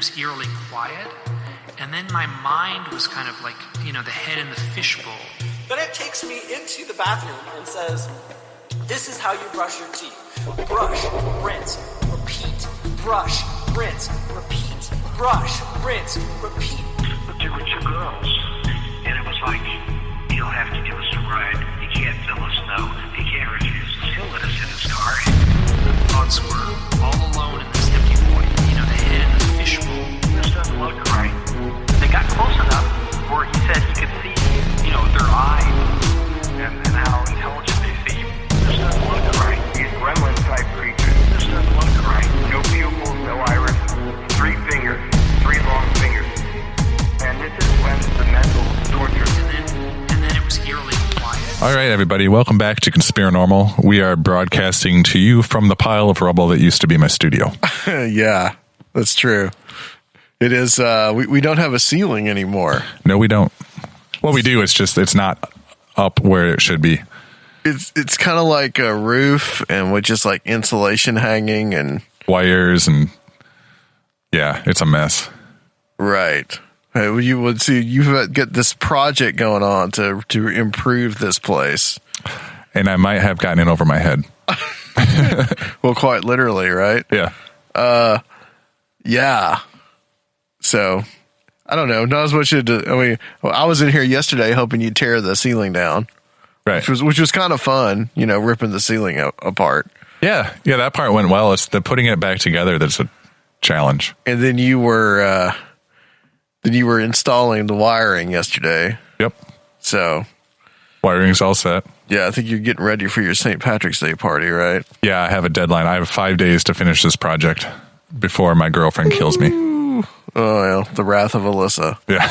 was eerily quiet. And then my mind was kind of like, the head in the fishbowl. Then it takes me into the bathroom and says, this is how you brush your teeth. Brush, rinse, repeat. Brush, rinse, repeat. Brush, rinse, repeat. But there were two girls, and it was like, you'll have to give us a ride. You can't tell us no. You can't refuse us. He'll let us in his car. The thoughts were all alone in this empty void. The head in the fishbowl. This doesn't look right. They got close enough where he said he could see, their eyes and how intelligent they seem. This doesn't look right. These gremlin-type creatures. This doesn't look right. No pupils, no iris, 3 fingers, 3 long fingers. And this is when the mental torture. And then it was eerily quiet. All right, everybody, welcome back to Conspirinormal. We are broadcasting to you from the pile of rubble that used to be my studio. Yeah, that's true. It is, we don't have a ceiling anymore. No, we don't. What we do is just, it's not up where it should be. It's kind of like a roof and with just like insulation hanging and wires and yeah, it's a mess. Right. Hey, you would see you get this project going on to improve this place. And I might have gotten in over my head. Well, quite literally, right? Yeah. Yeah. So, I don't know. Not as much I was in here yesterday hoping you'd tear the ceiling down. Right. Which was kind of fun, ripping the ceiling apart. Yeah. Yeah, that part went well. It's the putting it back together that's a challenge. And then you were installing the wiring yesterday. Yep. So, wiring's all set. Yeah, I think you're getting ready for your St. Patrick's Day party, right? Yeah, I have a deadline. I have 5 days to finish this project before my girlfriend kills me. Oh, well, the wrath of Alyssa. Yeah.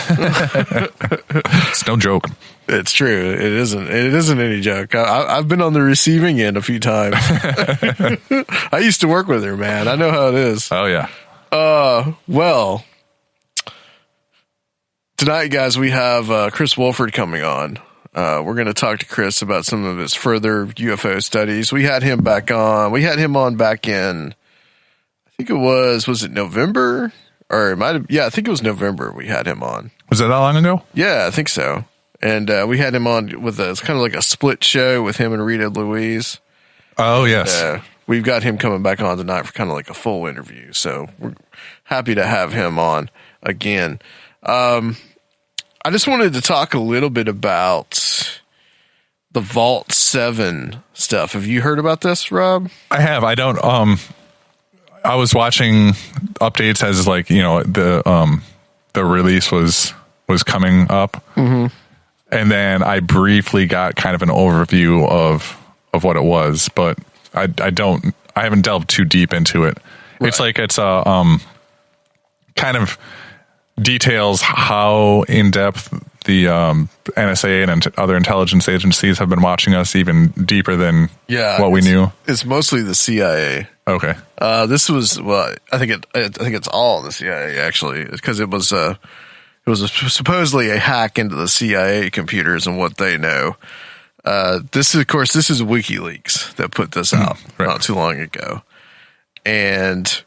It's no joke. It's true. It isn't any joke. I've been on the receiving end a few times. I used to work with her, man. I know how it is. Oh, yeah. Well, tonight, guys, we have Chris Wolford coming on. We're going to talk to Chris about some of his further UFO studies. We had him back on. We had him on back in, I think it was it November? Or it might have, yeah, I think it was November we had him on. Was that long ago? Yeah, I think so. And we had him on with it's kind of like a split show with him and Rita Louise. Oh, yes. We've got him coming back on tonight for kind of like a full interview. So we're happy to have him on again. I just wanted to talk a little bit about the Vault 7 stuff. Have you heard about this, Rob? I have. I don't, I was watching updates as like, the release was coming up. Mm-hmm. And then I briefly got kind of an overview of what it was, but I haven't delved too deep into it. Right. It's like, it's a, kind of details how in depth the NSA and other intelligence agencies have been watching us even deeper than what we knew. It's mostly the CIA. Okay. This was I think it's all the CIA actually, because it was supposedly a hack into the CIA computers and what they know. This is WikiLeaks that put this out not too long ago, and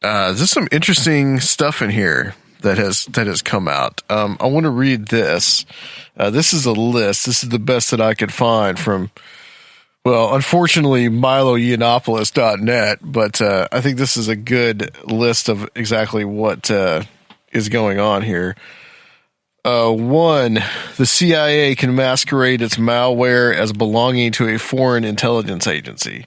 there's some interesting stuff in here that has come out. I want to read this. This is a list. This is the best that I could find from, well, unfortunately, MiloYiannopoulos.net, but I think this is a good list of exactly what is going on here. 1, the CIA can masquerade its malware as belonging to a foreign intelligence agency.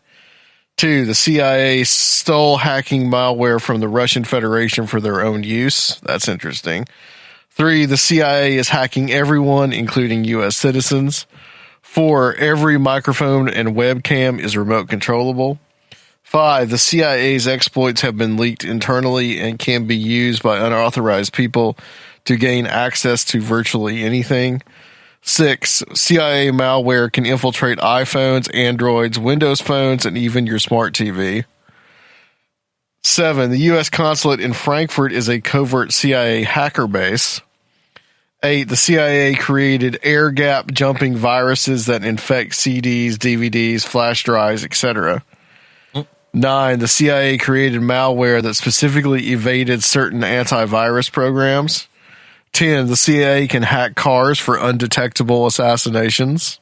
2, the CIA stole hacking malware from the Russian Federation for their own use. That's interesting. 3, the CIA is hacking everyone, including U.S. citizens. 4, every microphone and webcam is remote controllable. 5, the CIA's exploits have been leaked internally and can be used by unauthorized people to gain access to virtually anything. 6, CIA malware can infiltrate iPhones, Androids, Windows phones, and even your smart TV. 7, the U.S. consulate in Frankfurt is a covert CIA hacker base. 8, the CIA created air-gap jumping viruses that infect CDs, DVDs, flash drives, etc. 9, the CIA created malware that specifically evaded certain antivirus programs. 10, the CIA can hack cars for undetectable assassinations.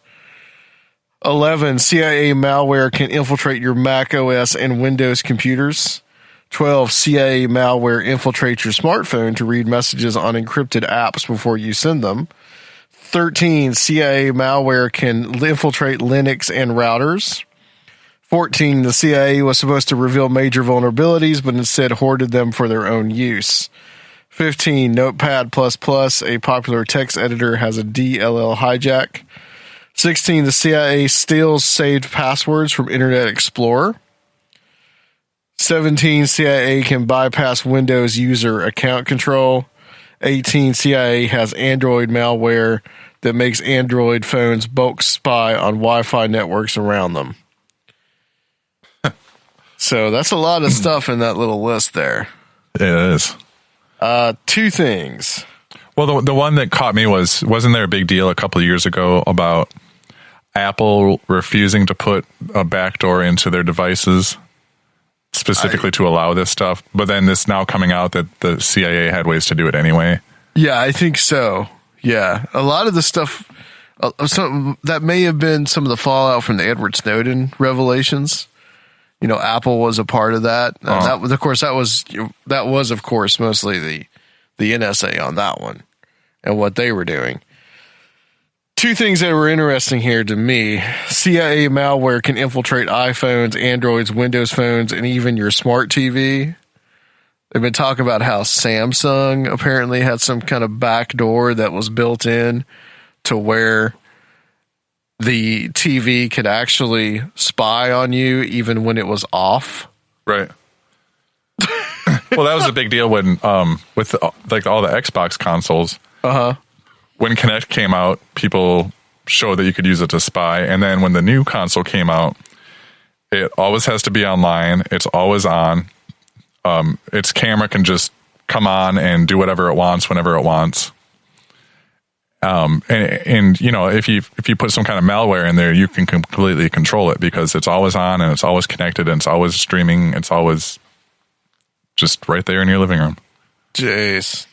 11, CIA malware can infiltrate your Mac OS and Windows computers. 12, CIA malware infiltrates your smartphone to read messages on encrypted apps before you send them. 13, CIA malware can infiltrate Linux and routers. 14, the CIA was supposed to reveal major vulnerabilities, but instead hoarded them for their own use. 15, Notepad++, a popular text editor, has a DLL hijack. 16, the CIA steals saved passwords from Internet Explorer. 17, CIA can bypass Windows user account control. 18, CIA has Android malware that makes Android phones bulk spy on Wi-Fi networks around them. So that's a lot of stuff in that little list there. It is. 2 things. Well, the one that caught me wasn't there a big deal a couple of years ago about Apple refusing to put a backdoor into their devices specifically to allow this stuff, but then this now coming out that the CIA had ways to do it anyway. Yeah, I think so. Yeah, a lot of the stuff that may have been some of the fallout from the Edward Snowden revelations. You know, Apple was a part of that. That was, of course, mostly the NSA on that one and what they were doing. 2 things that were interesting here to me. CIA malware can infiltrate iPhones, Androids, Windows phones, and even your smart TV. They've been talking about how Samsung apparently had some kind of backdoor that was built in to where the TV could actually spy on you even when it was off. Right. Well, that was a big deal when with all the Xbox consoles. When Kinect came out, people showed that you could use it to spy, and then when the new console came out, it always has to be online. It's always on. Its camera can just come on and do whatever it wants whenever it wants. And you know, if you put some kind of malware in there, you can completely control it because it's always on and it's always connected and it's always streaming. It's always just right there in your living room. Jeez.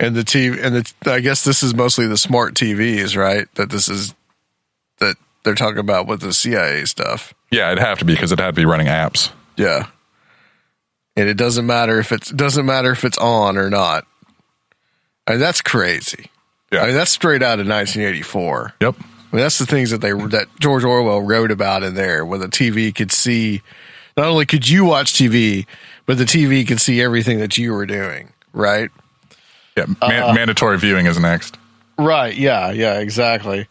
And the TV, I guess this is mostly the smart TVs, right? That they're talking about with the CIA stuff. Yeah, it'd have to be because it had to be running apps. Yeah. And it doesn't matter if it's on or not. I mean, that's crazy. Yeah. I mean, that's straight out of 1984. Yep. I mean, that's the things that George Orwell wrote about in there, where the TV could see, not only could you watch TV, but the TV could see everything that you were doing, right? Yeah, mandatory viewing is next. Right, yeah, exactly.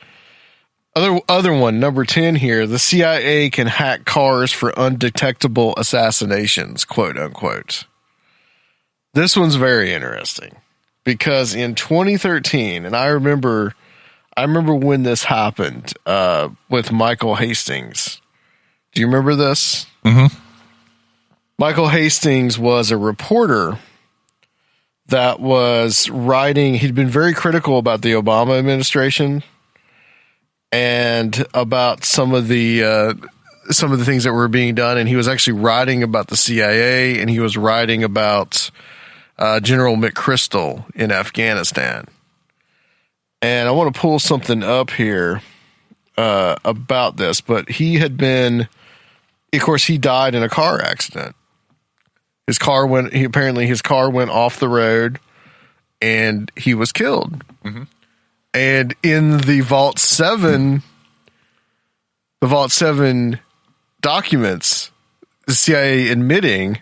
Other one, number 10 here, the CIA can hack cars for undetectable assassinations, quote unquote. This one's very interesting because in 2013, and I remember when this happened with Michael Hastings. Do you remember this? Mm-hmm. Michael Hastings was a reporter that was writing. He'd been very critical about the Obama administration and about some of the things that were being done. And he was actually writing about the CIA, and he was writing about General McChrystal in Afghanistan. And I want to pull something up here about this, but he died in a car accident. His car went off the road and he was killed. Mm-hmm. And in the Vault 7 documents, the CIA admitting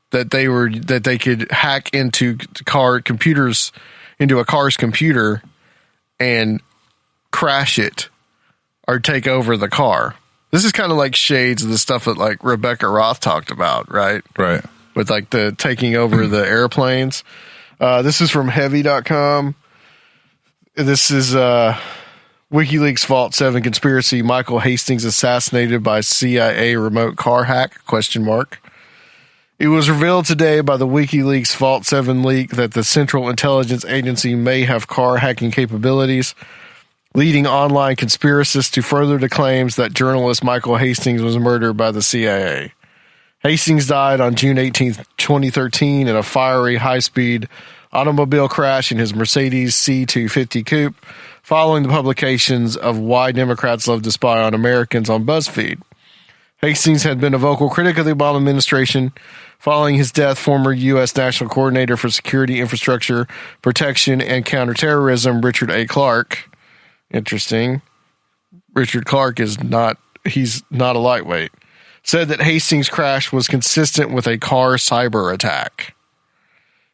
that they could hack into a car's computer and crash it or take over the car. This is kind of like shades of the stuff that like Rebecca Roth talked about, right? Right. With like the taking over the airplanes. This is from heavy.com. This is WikiLeaks Vault 7 conspiracy. Michael Hastings assassinated by CIA remote car hack? ? It was revealed today by the WikiLeaks Vault 7 leak that the Central Intelligence Agency may have car hacking capabilities. leading online conspiracists to further the claims that journalist Michael Hastings was murdered by the CIA. Hastings died on June 18, 2013 in a fiery high-speed automobile crash in his Mercedes C250 coupe, following the publications of Why Democrats Love to Spy on Americans on BuzzFeed. Hastings had been a vocal critic of the Obama administration. Following his death, former U.S. National Coordinator for Security, Infrastructure, Protection, and Counterterrorism, Richard A. Clarke, interesting, Richard Clarke he's not a lightweight, said that Hastings' crash was consistent with a car cyber attack.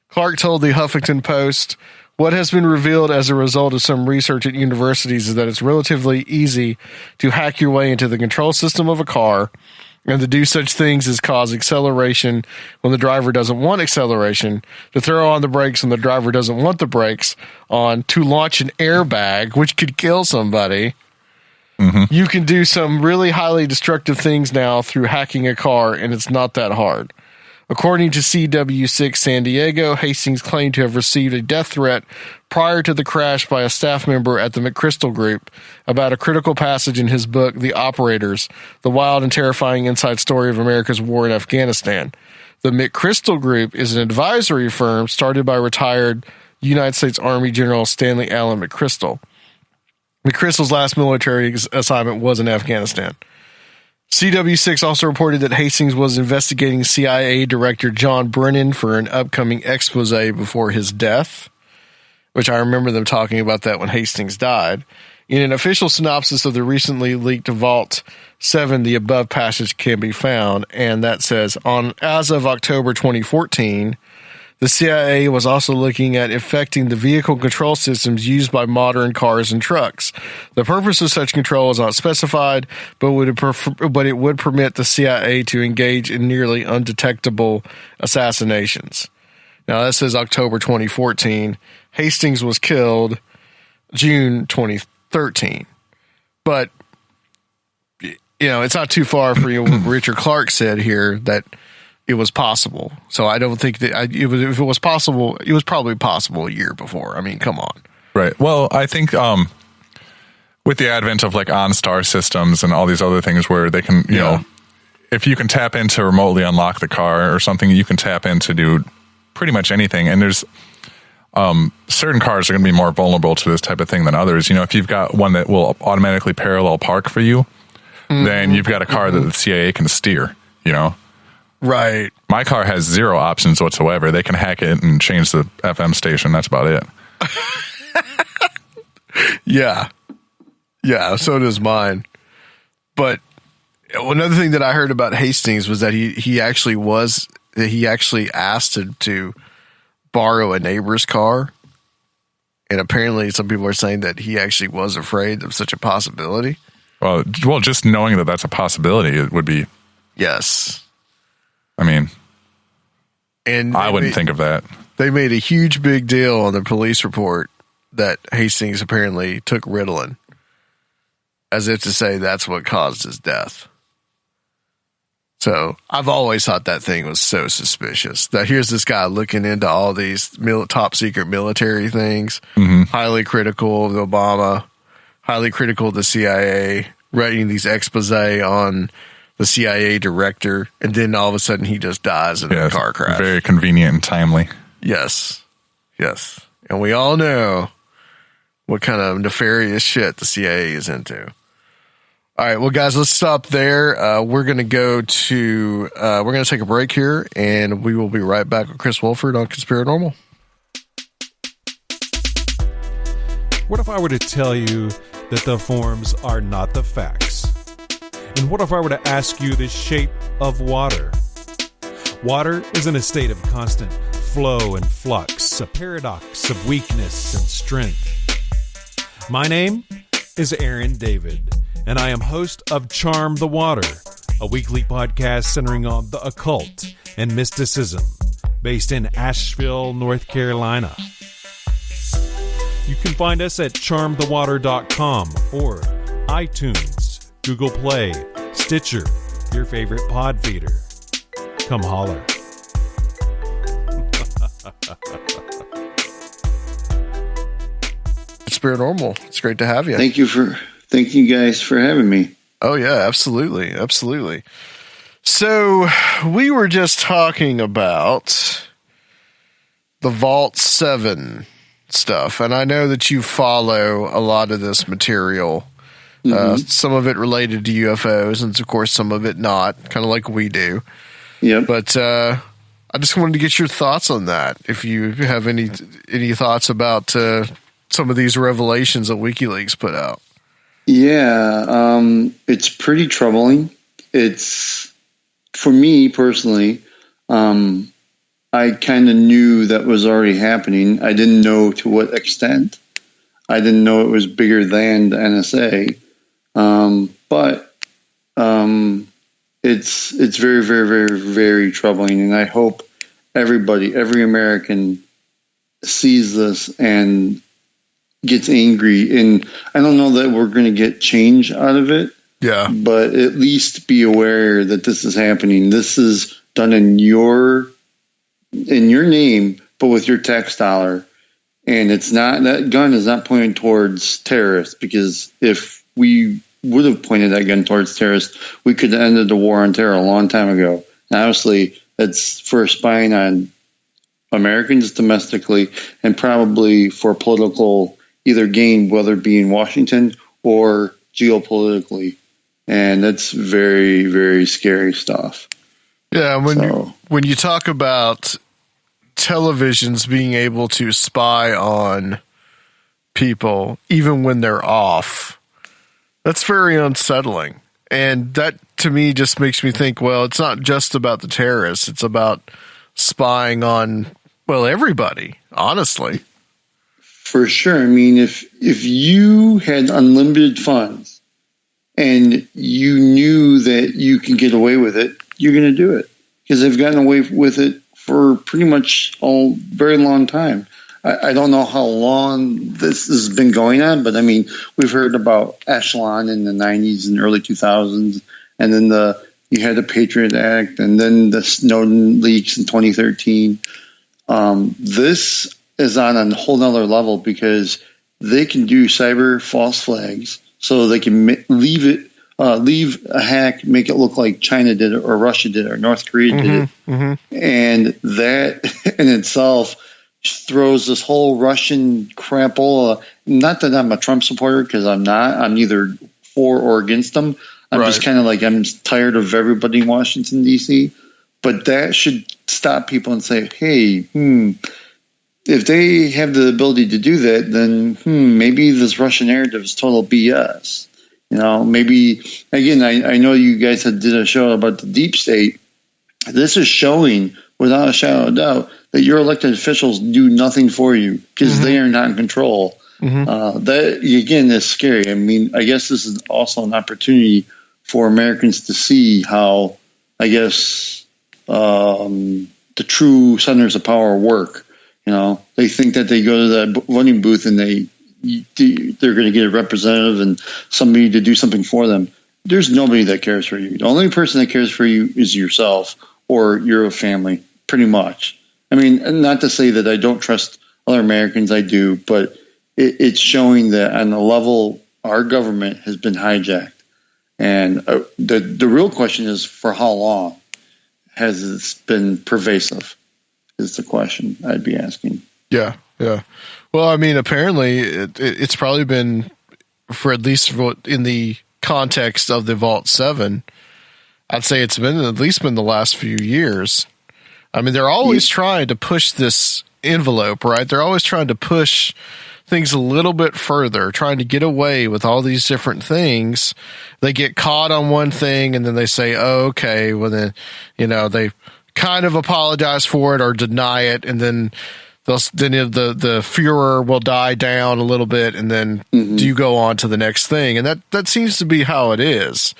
Clarke told the Huffington Post, "What has been revealed as a result of some research at universities is that it's relatively easy to hack your way into the control system of a car and to do such things as cause acceleration when the driver doesn't want acceleration, to throw on the brakes when the driver doesn't want the brakes on, to launch an airbag, which could kill somebody. You can do some really highly destructive things now through hacking a car, and it's not that hard." According to CW6 San Diego, Hastings claimed to have received a death threat prior to the crash by a staff member at the McChrystal Group about a critical passage in his book, The Operators, The Wild and Terrifying Inside Story of America's War in Afghanistan. The McChrystal Group is an advisory firm started by retired United States Army General Stanley Allen McChrystal. McChrystal's last military assignment was in Afghanistan. CW6 also reported that Hastings was investigating CIA Director John Brennan for an upcoming expose before his death, which I remember them talking about that when Hastings died. In an official synopsis of the recently leaked Vault 7, the above passage can be found, and that says, as of October 2014, the CIA was also looking at affecting the vehicle control systems used by modern cars and trucks. The purpose of such control is not specified, but it would permit the CIA to engage in nearly undetectable assassinations. Now, that says October 2014. Hastings was killed June 2013. But, it's not too far from what Richard Clarke said here, that it was possible. So I don't think that if it was possible, it was probably possible a year before. I mean, come on. Right. Well, I think with the advent of like OnStar systems and all these other things where they can, you know, if you can tap in to remotely unlock the car or something, you can tap in to do pretty much anything. And there's certain cars are going to be more vulnerable to this type of thing than others. If you've got one that will automatically parallel park for you, then you've got a car that the CIA can steer, Right. My car has zero options whatsoever. They can hack it and change the FM station. That's about it. Yeah. Yeah, so does mine. But another thing that I heard about Hastings was that he actually asked to borrow a neighbor's car. And apparently some people are saying that he actually was afraid of such a possibility. Well, just knowing that that's a possibility, it would be. Yes. I mean, and I wouldn't think of that. They made a huge big deal on the police report that Hastings apparently took Ritalin, as if to say that's what caused his death. So I've always thought that thing was so suspicious, that here's this guy looking into all these top secret military things, highly critical of Obama, highly critical of the CIA, writing these expose on the CIA director, and then all of a sudden he just dies in a car crash. Very convenient and timely. Yes. Yes. And we all know what kind of nefarious shit the CIA is into. All right, well, guys, let's stop there. We're going to take a break here, and we will be right back with Chris Wolford on Conspirinormal. What if I were to tell you that the forms are not the facts? And what if I were to ask you the shape of water? Water is in a state of constant flow and flux, a paradox of weakness and strength. My name is Aaron David, and I am host of Charm the Water, a weekly podcast centering on the occult and mysticism, based in Asheville, North Carolina. You can find us at charmthewater.com or iTunes, Google Play, Stitcher, your favorite pod feeder. Come holler. Conspirinormal. It's great to have you. Thank you guys for having me. Oh yeah, absolutely. Absolutely. So we were just talking about the Vault 7 stuff, and I know that you follow a lot of this material. Some of it related to UFOs, and of course some of it not, kind of like we do. Yeah. But I just wanted to get your thoughts on that. If you have any thoughts about some of these revelations that WikiLeaks put out. Yeah, it's pretty troubling. It's, for me personally, I kind of knew that was already happening. I didn't know to what extent. I didn't know it was bigger than the NSA. But it's very, very, very, very troubling. And I hope every American sees this and gets angry. And I don't know that we're going to get change out of it. Yeah. But at least be aware that this is happening. This is done in your name, but with your tax dollar. And it's not, that gun is not pointed towards terrorists, because if we would have pointed that gun towards terrorists, we could have ended the war on terror a long time ago. And obviously, that's for spying on Americans domestically, and probably for political either gain, whether it be in Washington or geopolitically. And that's very, very scary stuff. Yeah, when you talk about televisions being able to spy on people even when they're off, that's very unsettling. And that to me just makes me think, well, it's not just about the terrorists, it's about spying on, well, everybody, honestly. For sure. I mean, if you had unlimited funds and you knew that you can get away with it, you're going to do it, because they've gotten away with it for pretty much a very long time. I don't know how long this has been going on, but I mean, we've heard about Echelon in the 90s and early 2000s, and then you had the Patriot Act, and then the Snowden leaks in 2013. This is on a whole nother level, because they can do cyber false flags, so they can leave a hack, make it look like China did it, or Russia did it, or North Korea did it. And that in itself throws this whole Russian crapola. Not that I'm a Trump supporter, because I'm not. I'm neither for or against them. I'm just kind of like, I'm tired of everybody in Washington, D.C. But that should stop people and say, hey, if they have the ability to do that, then maybe this Russian narrative is total BS. You know, maybe, again, I know you guys did a show about the deep state. This is showing, without a shadow of doubt, that your elected officials do nothing for you, because they are not in control. That, again, is scary. I mean, I guess this is also an opportunity for Americans to see how, I guess, the true centers of power work. You know, they think that they go to the voting booth and they're going to get a representative and somebody to do something for them. There's nobody that cares for you. The only person that cares for you is yourself or your family, pretty much. I mean, not to say that I don't trust other Americans, I do, but it's showing that on the level our government has been hijacked. And the real question is, for how long has this been pervasive, is the question I'd be asking. Yeah. Well, I mean, apparently it's probably been, for at least in the context of the Vault 7, I'd say it's been at least the last few years. I mean, they're always trying to push this envelope, right? They're always trying to push things a little bit further, trying to get away with all these different things. They get caught on one thing and then they say, oh, okay, well then, they kind of apologize for it or deny it, and then the furor will die down a little bit, and then you go on to the next thing. And that seems to be how it is.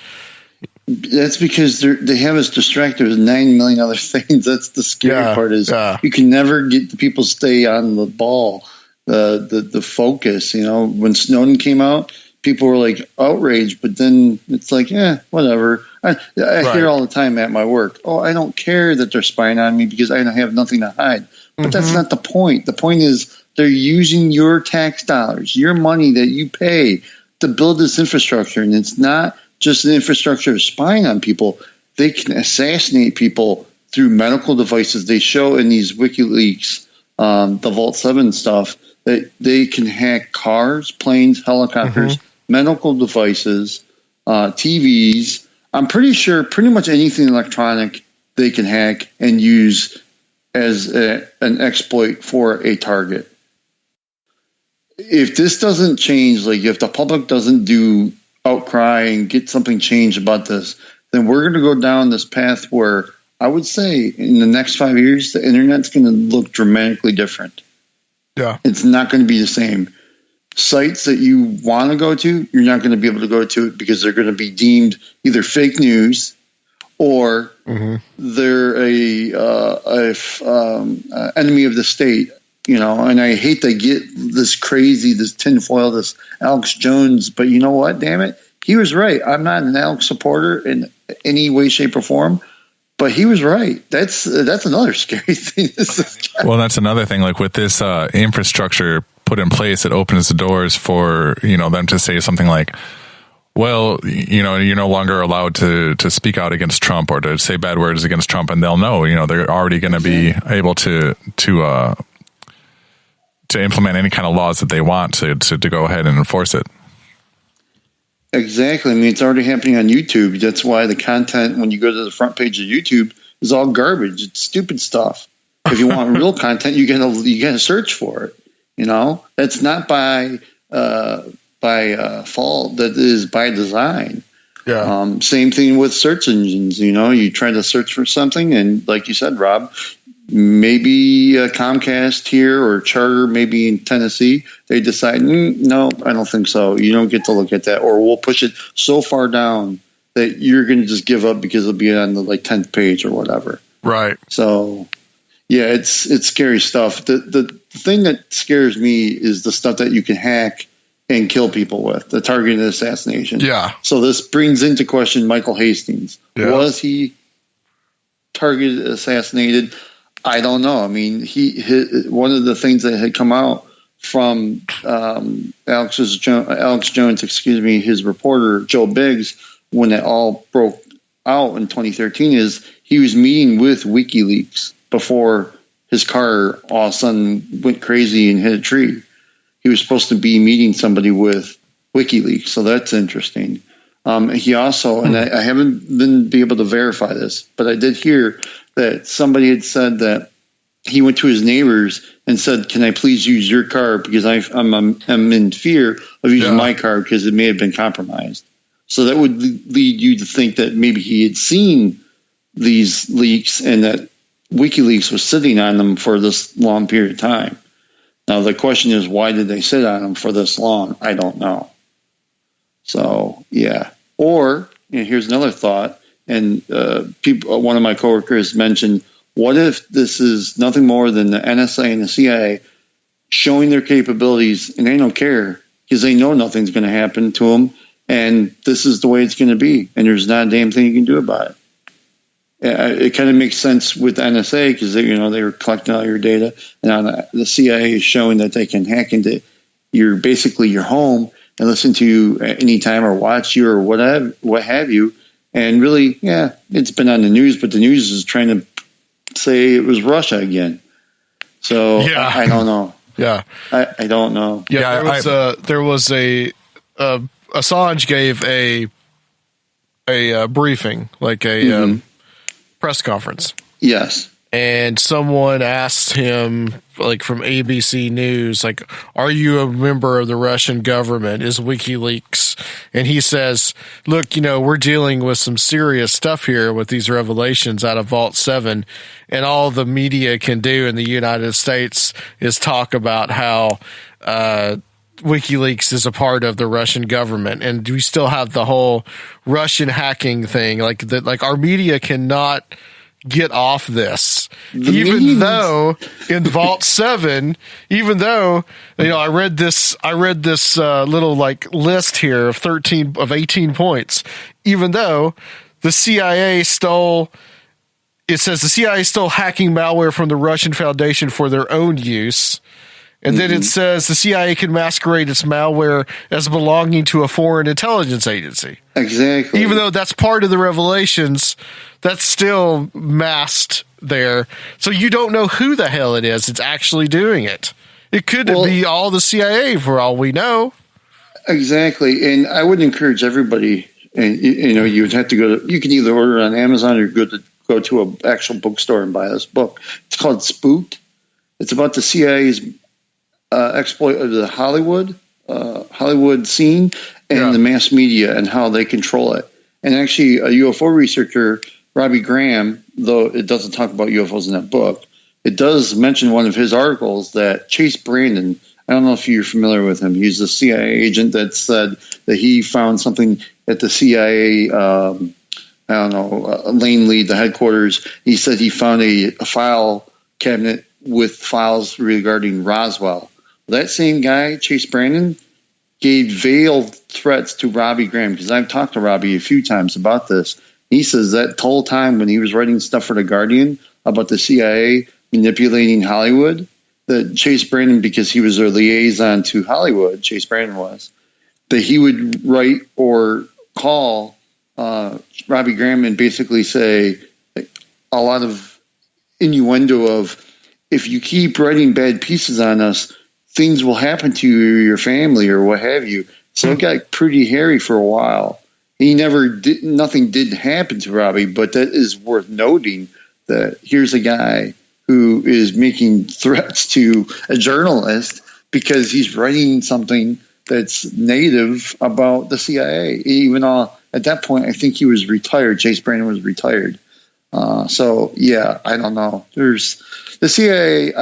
That's because they have us distracted with 9 million other things. That's the scary part, is you can never get the people to stay on the ball, the focus. When Snowden came out, people were like outraged, but then it's like, whatever. I hear all the time at my work, I don't care that they're spying on me because I have nothing to hide. But that's not the point. The point is They're using your tax dollars, your money that you pay to build this infrastructure. And it's not just an infrastructure of spying on people. They can assassinate people through medical devices. They show in these WikiLeaks, the Vault 7 stuff, that they can hack cars, planes, helicopters, medical devices, TVs. I'm pretty sure pretty much anything electronic they can hack and use as an exploit for a target. If this doesn't change, like if the public doesn't do outcry and get something changed about this, then we're going to go down this path where I would say in the next 5 years, the internet's going to look dramatically different. Yeah. It's not going to be the same. Sites that you want to go to, you're not going to be able to go to it because they're going to be deemed either fake news or they're a enemy of the state. You know, and I hate to get this crazy, this tinfoil, this Alex Jones, but you know what? Damn it, he was right. I'm not an Alex supporter in any way, shape, or form, but he was right. That's another scary thing. Well, that's another thing. Like with this infrastructure put in place, it opens the doors for them to say something like, well, you're no longer allowed to speak out against Trump or to say bad words against Trump, and they'll know. They're already going to be able to implement any kind of laws that they want to go ahead and enforce it. Exactly. I mean, it's already happening on YouTube. That's why the content, when you go to the front page of YouTube, is all garbage. It's stupid stuff. If you want real content, you gotta search for it. That's not by fault. That is by design. Yeah. Same thing with search engines. You try to search for something, and like you said, Rob, maybe Comcast here or Charter, maybe in Tennessee, they decide, no, I don't think so. You don't get to look at that, or we'll push it so far down that you're going to just give up because it'll be on the 10th page or whatever. Right. So, yeah, it's scary stuff. The thing that scares me is the stuff that you can hack and kill people with, the targeted assassination. Yeah. So this brings into question Michael Hastings. Yeah. Was he targeted assassinated? I don't know. I mean, one of the things that had come out from Alex Jones, his reporter Joe Biggs, when it all broke out in 2013, is he was meeting with WikiLeaks before his car all of a sudden went crazy and hit a tree. He was supposed to be meeting somebody with WikiLeaks, so that's interesting. He also, and I haven't been able to verify this, but I did hear that somebody had said that he went to his neighbors and said, "Can I please use your car because I'm in fear of using my car because it may have been compromised." So that would lead you to think that maybe he had seen these leaks and that WikiLeaks was sitting on them for this long period of time. Now the question is, why did they sit on them for this long? I don't know. So yeah. Or here's another thought, and one of my coworkers mentioned, what if this is nothing more than the NSA and the CIA showing their capabilities, and they don't care because they know nothing's going to happen to them, and this is the way it's going to be, and there's not a damn thing you can do about it. It kind of makes sense with the NSA because they were collecting all your data, and the CIA is showing that they can hack into your home and listen to you at any time or watch you or what have you. And really, it's been on the news, but the news is trying to say it was Russia again. So I don't know. Yeah, I don't know. Yeah, there was a Assange gave a briefing, like a press conference. Yes. And someone asked him, like from ABC News, like, are you a member of the Russian government? Is WikiLeaks? And he says, look, we're dealing with some serious stuff here with these revelations out of Vault 7. And all the media can do in the United States is talk about how WikiLeaks is a part of the Russian government. And we still have the whole Russian hacking thing. Like our media cannot get off this, even though in Vault 7, even though I read this little list here of 18 points, even though the CIA stole hacking malware from the Russian Foundation for their own use, And then it says the CIA can masquerade its malware as belonging to a foreign intelligence agency. Exactly. Even though that's part of the revelations, that's still masked there. So you don't know who the hell it is that's actually doing it. It could be all the CIA for all we know. Exactly. And I would encourage everybody, and you would have to you can either order it on Amazon or go to an actual bookstore and buy this book. It's called Spooked. It's about the CIA's exploit of the Hollywood scene and the mass media and how they control it. And actually, a UFO researcher, Robbie Graham, though it doesn't talk about UFOs in that book, it does mention one of his articles that Chase Brandon, I don't know if you're familiar with him, he's a CIA agent that said that he found something at the CIA, Lane Lead, the headquarters. He said he found a file cabinet with files regarding Roswell. That same guy, Chase Brandon, gave veiled threats to Robbie Graham, because I've talked to Robbie a few times about this. He says that whole time when he was writing stuff for The Guardian about the CIA manipulating Hollywood, that Chase Brandon, because he was their liaison to Hollywood, Chase Brandon was, that he would write or call Robbie Graham and basically say a lot of innuendo of, if you keep writing bad pieces on us, things will happen to you or your family or what have you. So it got pretty hairy for a while. Nothing did happen to Robbie, but that is worth noting, that here's a guy who is making threats to a journalist because he's writing something that's negative about the CIA. Even at that point, I think he was retired. Chase Brandon was retired. So yeah, I don't know. There's the CIA.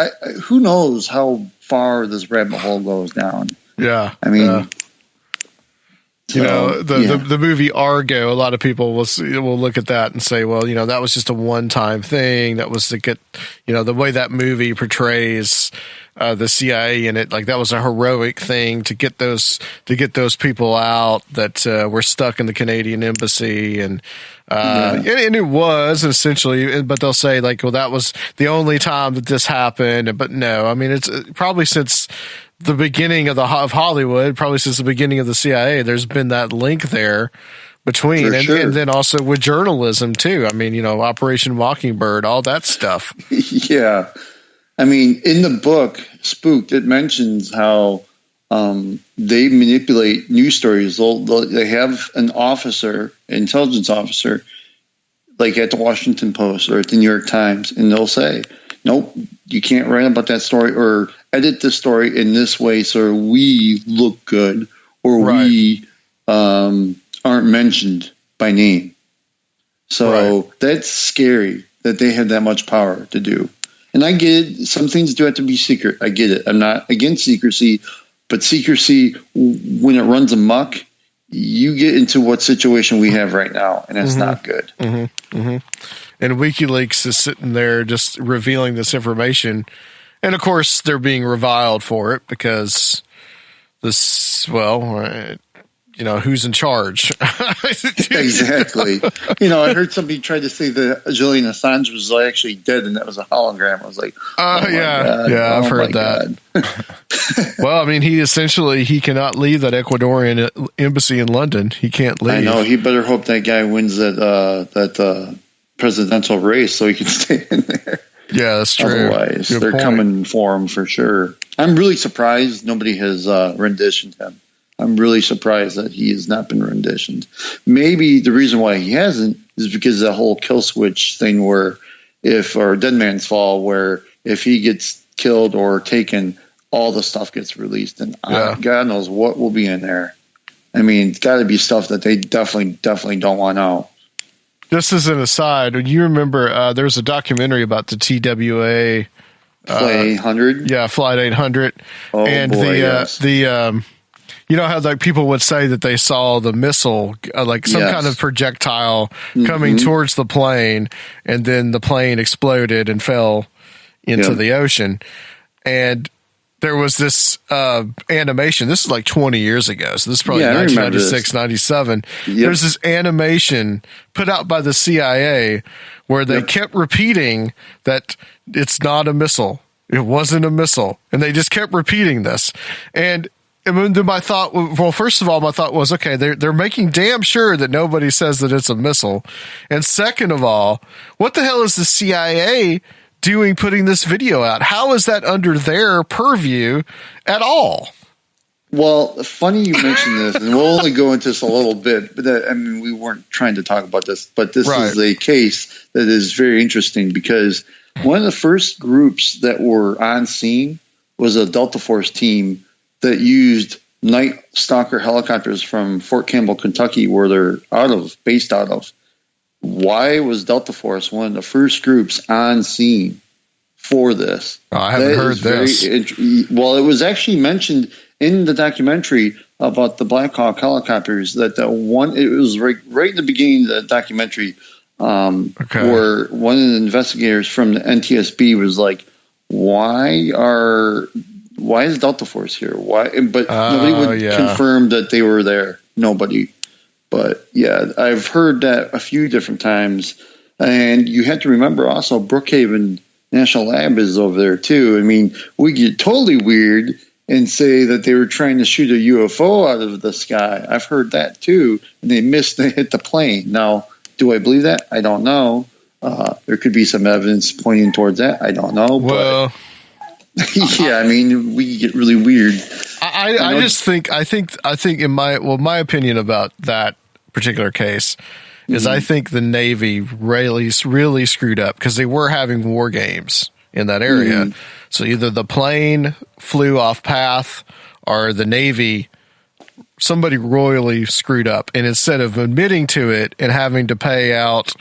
Who knows how far this rabbit hole goes down? Yeah, I mean, the movie Argo. A lot of people will look at that and say, well, that was just a one-time thing. That was to get, the way that movie portrays the CIA in it, like that was a heroic thing to get those people out that were stuck in the Canadian embassy, and it was essentially, but they'll say like, well, that was the only time that this happened. But no, I mean, it's probably since the beginning of Hollywood, probably since the beginning of the CIA, there's been that link there between, and then also with journalism too. I mean, Operation Mockingbird, all that stuff. Yeah. I mean, in the book, Spooked, it mentions how they manipulate news stories. They have an intelligence officer, like at the Washington Post or at the New York Times, and they'll say, nope, you can't write about that story or edit the story in this way so we look good or we aren't mentioned by name. So that's scary that they have that much power to do. And I get it. Some things do have to be secret. I get it. I'm not against secrecy, but secrecy, when it runs amok, you get into what situation we have right now, and it's not good. Mm-hmm. Mm-hmm. And WikiLeaks is sitting there just revealing this information. And, of course, they're being reviled for it because who's in charge? Exactly. I heard somebody try to say that Julian Assange was actually dead and that was a hologram. I was like, I've heard that. Well, I mean, he cannot leave that Ecuadorian embassy in London. He can't leave. I know. He better hope that guy wins that presidential race so he can stay in there. Yeah, that's true. Otherwise, they're coming for him for sure. I'm really surprised nobody has renditioned him. I'm really surprised that he has not been renditioned. Maybe the reason why he hasn't is because of the whole kill switch thing or Dead Man's Fall, where if he gets killed or taken, all the stuff gets released. And God knows what will be in there. I mean, it's got to be stuff that they definitely don't want out. Just as an aside, you remember there was a documentary about the TWA Flight 800? Yeah, Flight 800. Oh, and boy, yes. How like people would say that they saw the missile, like some kind of projectile coming towards the plane, and then the plane exploded and fell into the ocean. And there was this animation. This is like 20 years ago. So this is probably 1996, 97. Yep. There's this animation put out by the CIA where they kept repeating that it's not a missile. It wasn't a missile. And they just kept repeating this. And then my thought, well, first of all, my thought was, okay, they're making damn sure that nobody says that it's a missile. And second of all, what the hell is the CIA doing putting this video out? How is that under their purview at all? Well, funny you mentioned this, and we'll only go into this a little bit. But we weren't trying to talk about this, but this is a case that is very interesting because one of the first groups that were on scene was a Delta Force team that used Night Stalker helicopters from Fort Campbell, Kentucky, where they're based out of. Why was Delta Force one of the first groups on scene for this? Oh, I haven't heard this. Well, it was actually mentioned in the documentary about the Black Hawk helicopters it was right in the beginning of the documentary, where one of the investigators from the NTSB was like, why is Delta Force here? Why? But nobody would confirm that they were there. Nobody. But yeah, I've heard that a few different times. And you have to remember also Brookhaven National Lab is over there too. I mean, we get totally weird and say that they were trying to shoot a UFO out of the sky. I've heard that too. And they hit the plane. Now, do I believe that? I don't know. There could be some evidence pointing towards that. I don't know. Well, but yeah, I mean, we get really weird. I think in my opinion about that particular case is I think the Navy really screwed up because they were having war games in that area. So either the plane flew off path or the Navy, somebody royally screwed up. And instead of admitting to it and having to pay out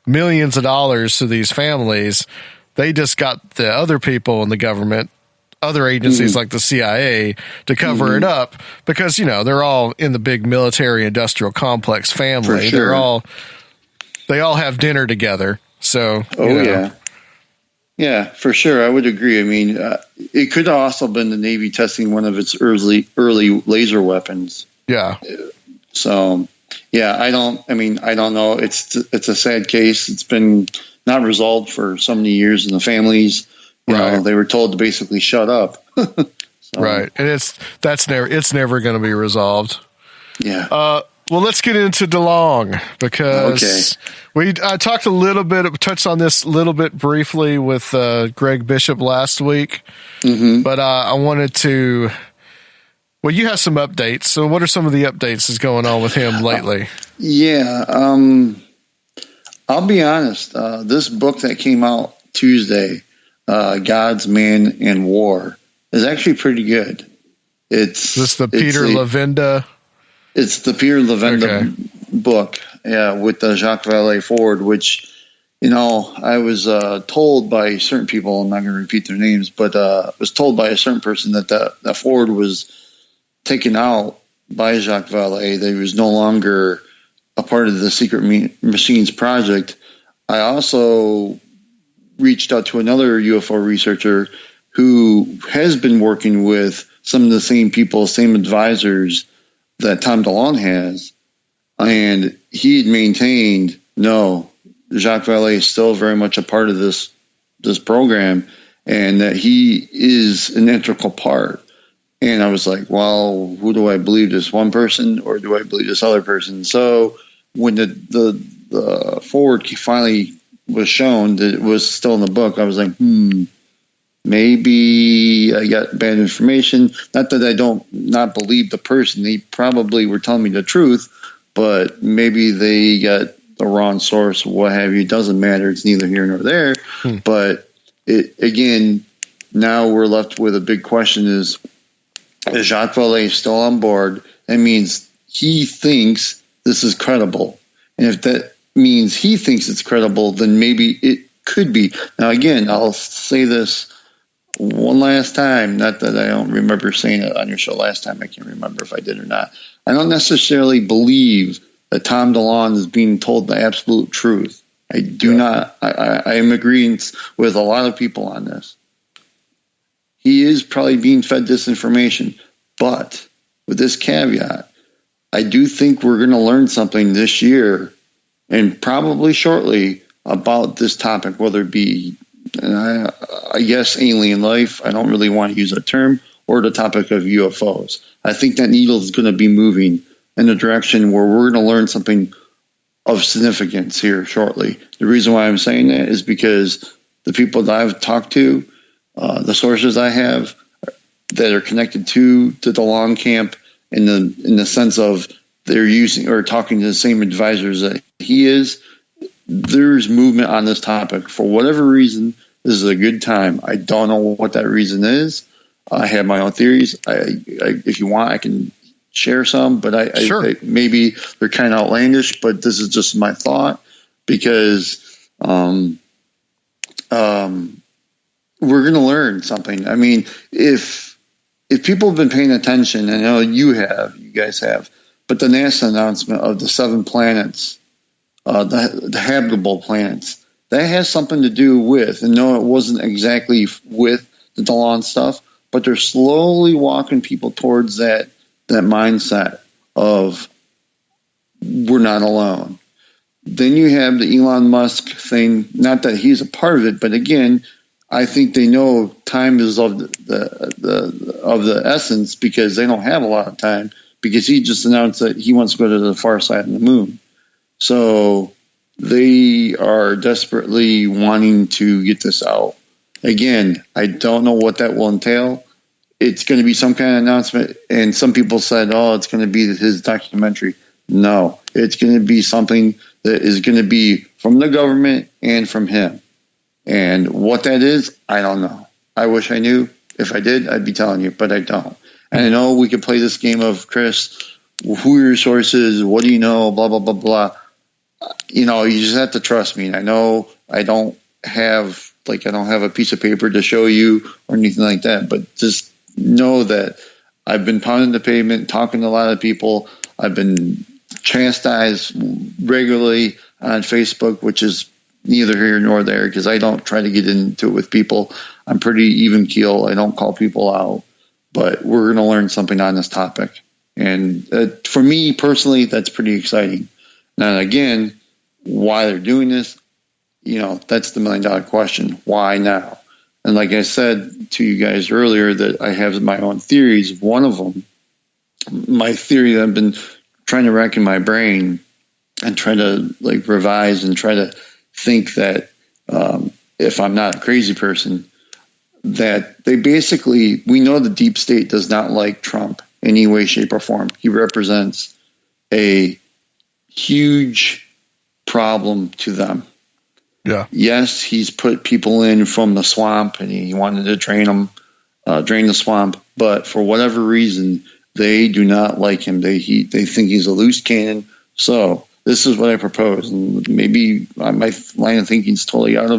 millions of dollars to these families, they just got the other people in the government, other agencies like the CIA, to cover it up because, they're all in the big military industrial complex family. For sure. They all have dinner together. So, yeah, for sure. I would agree. I mean, it could have also been the Navy testing one of its early laser weapons. Yeah. So, yeah, I don't know. It's a sad case. It's been not resolved for so many years in the families. You know, they were told to basically shut up. Right. And it's never going to be resolved. Yeah. Well, let's get into DeLonge because I touched on this a little bit briefly with Greg Bishop last week, but I wanted to. Well, you have some updates. So, what are some of the updates that's going on with him lately? I'll be honest. This book that came out Tuesday, "God's Man and War," is actually pretty good. It's the Peter Levenda. It's the Peter Levenda book, with Jacques Vallée Ford, which, I was told by certain people, I'm not going to repeat their names, but was told by a certain person that Ford was taken out by Jacques Vallée, that he was no longer a part of the Secret Machines project. I also reached out to another UFO researcher who has been working with some of the same people, same advisors that Tom DeLonge has, and he had maintained, no, Jacques Vallée is still very much a part of this program, and that he is an integral part. And I was like, well, who do I believe, this one person or do I believe this other person? So when the forward finally was shown that it was still in the book, I was like, maybe I got bad information. Not that I don't not believe the person. They probably were telling me the truth, but maybe they got the wrong source, what have you. It doesn't matter. It's neither here nor there. But again, now we're left with a big question is Jacques Vallée still on board? That means he thinks this is credible. And if that means he thinks it's credible, then maybe it could be. Now, again, I'll say this one last time, not that I don't remember saying it on your show last time. I can't remember if I did or not. I don't necessarily believe that Tom DeLonge is being told the absolute truth. I do not. I am agreeing with a lot of people on this. He is probably being fed disinformation, but with this caveat, I do think we're going to learn something this year and probably shortly about this topic, whether it be I guess alien life. I don't really want to use that term, or the topic of UFOs. I think that needle is going to be moving in a direction where we're going to learn something of significance here shortly. The reason why I'm saying that is because the people that I've talked to, the sources I have that are connected to the Delonge camp in the sense of they're using or talking to the same advisors that he is, there's movement on this topic. For whatever reason, this is a good time. I don't know what that reason is. I have my own theories. If you want, I can share some, but Sure. Maybe they're kind of outlandish, but this is just my thought because we're going to learn something. I mean, if people have been paying attention, I know you guys have, but the NASA announcement of the 7 planets, the habitable planets, that has something to do with, and no, it wasn't exactly with the Delonge stuff, but they're slowly walking people towards that mindset of we're not alone. Then you have the Elon Musk thing, not that he's a part of it, but again, I think they know time is of the essence because they don't have a lot of time, because he just announced that he wants to go to the far side of the moon. So they are desperately wanting to get this out. Again, I don't know what that will entail. It's going to be some kind of announcement, and some people said, it's going to be his documentary. No, it's going to be something that is going to be from the government and from him. And what that is, I don't know. I wish I knew. If I did, I'd be telling you, but I don't. And I know we could play this game of, Chris, who are your sources? What do you know? Blah, blah, blah, blah. You just have to trust me. And I know I don't have a piece of paper to show you or anything like that, but just know that I've been pounding the pavement, talking to a lot of people. I've been chastised regularly on Facebook, which is neither here nor there because I don't try to get into it with people. I'm pretty even keel. I don't call people out, but we're going to learn something on this topic. And for me personally, that's pretty exciting. Now, again, why they're doing this, that's the $1 million question. Why now? And like I said to you guys earlier, that I have my own theories. One of them, my theory that I've been trying to rack in my brain and try to revise and try to think that if I'm not a crazy person, that they basically, we know the deep state does not like Trump in any way, shape, or form. He represents a huge problem to them. Yeah. Yes, he's put people in from the swamp, and he wanted to drain the swamp. But for whatever reason, they do not like him. They think he's a loose cannon. So this is what I propose, and maybe my line of thinking is totally out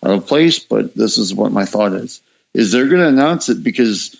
of place. But this is what my thought is they're going to announce it because,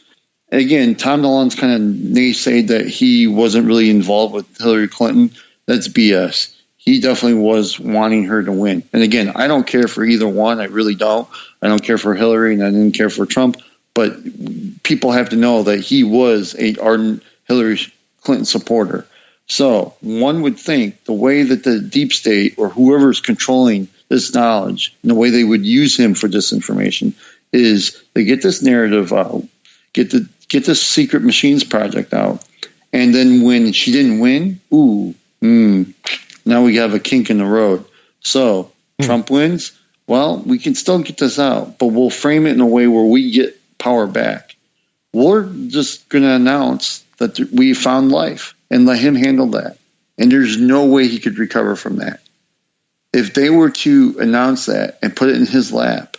again, Tom DeLonge's kind of naysayed that he wasn't really involved with Hillary Clinton. That's BS. He definitely was wanting her to win. And again, I don't care for either one. I really don't. I don't care for Hillary, and I didn't care for Trump. But people have to know that he was an ardent Hillary Clinton supporter. So one would think the way that the deep state or whoever's controlling this knowledge and the way they would use him for disinformation is they get this narrative out, get this secret machines project out, and then when she didn't win, now we have a kink in the road. So Trump wins. Well, we can still get this out, but we'll frame it in a way where we get power back. We're just going to announce that we found life and let him handle that. And there's no way he could recover from that. If they were to announce that and put it in his lap,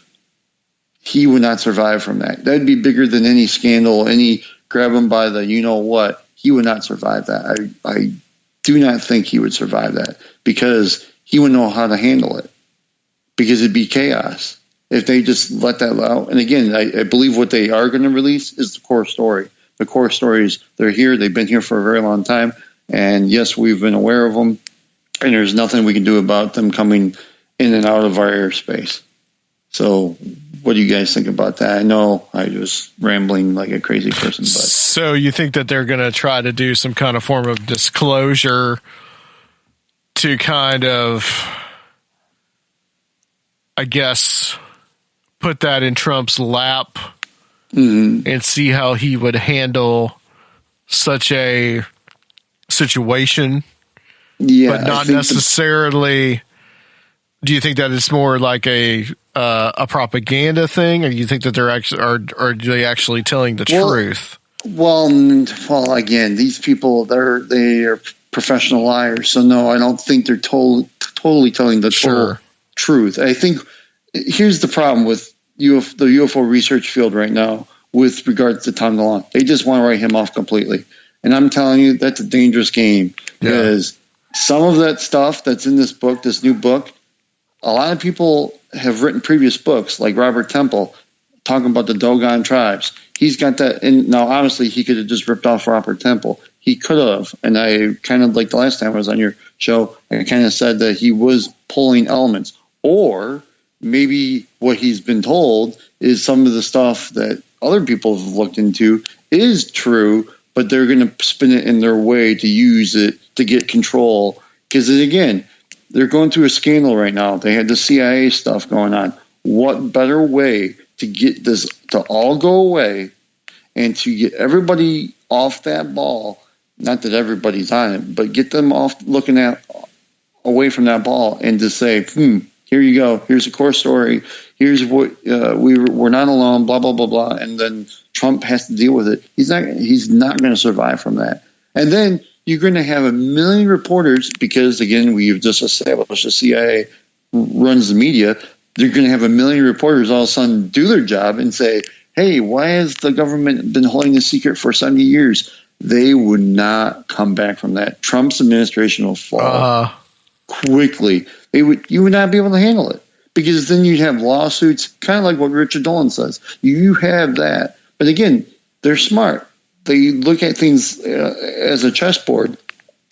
he would not survive from that. That'd be bigger than any scandal, any grab him by the you-know-what. He would not survive that. I do not think he would survive that because he would know how to handle it, because it'd be chaos if they just let that out. And again, I believe what they are going to release is the core story. The core story is they're here. They've been here for a very long time. And yes, we've been aware of them. And there's nothing we can do about them coming in and out of our airspace. So what do you guys think about that? I know I was rambling like a crazy person, but so you think that they're going to try to do some kind of form of disclosure to kind of, I guess, put that in Trump's lap and see how he would handle such a situation, but not necessarily. Do you think that it's more like a propaganda thing, or do you think that they're actually are they actually telling the truth? Well, again, these people they are professional liars, so no, I don't think they're totally telling the total truth. I think here's the problem with the UFO research field right now with regards to Tom DeLonge. They just want to write him off completely, and I'm telling you that's a dangerous game because some of that stuff that's in this new book. A lot of people have written previous books, like Robert Temple, talking about the Dogon tribes. He's got that. And now, obviously, he could have just ripped off Robert Temple. He could have. And I kind of, like the last time I was on your show, I kind of said that he was pulling elements. Or maybe what he's been told is some of the stuff that other people have looked into is true, but they're going to spin it in their way to use it to get control. Because, again, they're going through a scandal right now. They had the CIA stuff going on. What better way to get this to all go away and to get everybody off that ball? Not that everybody's on it, but get them off looking away from that ball and to say, here you go. Here's a core story. Here's what we're not alone, blah, blah, blah, blah. And then Trump has to deal with it. He's not going to survive from that. And then you're going to have a million reporters because, again, we've just established the CIA runs the media. They're going to have a million reporters all of a sudden do their job and say, hey, why has the government been holding this secret for 70 years? They would not come back from that. Trump's administration will fall quickly. You would not be able to handle it because then you'd have lawsuits, kind of like what Richard Dolan says. You have that. But, again, they're smart. They look at things as a chessboard.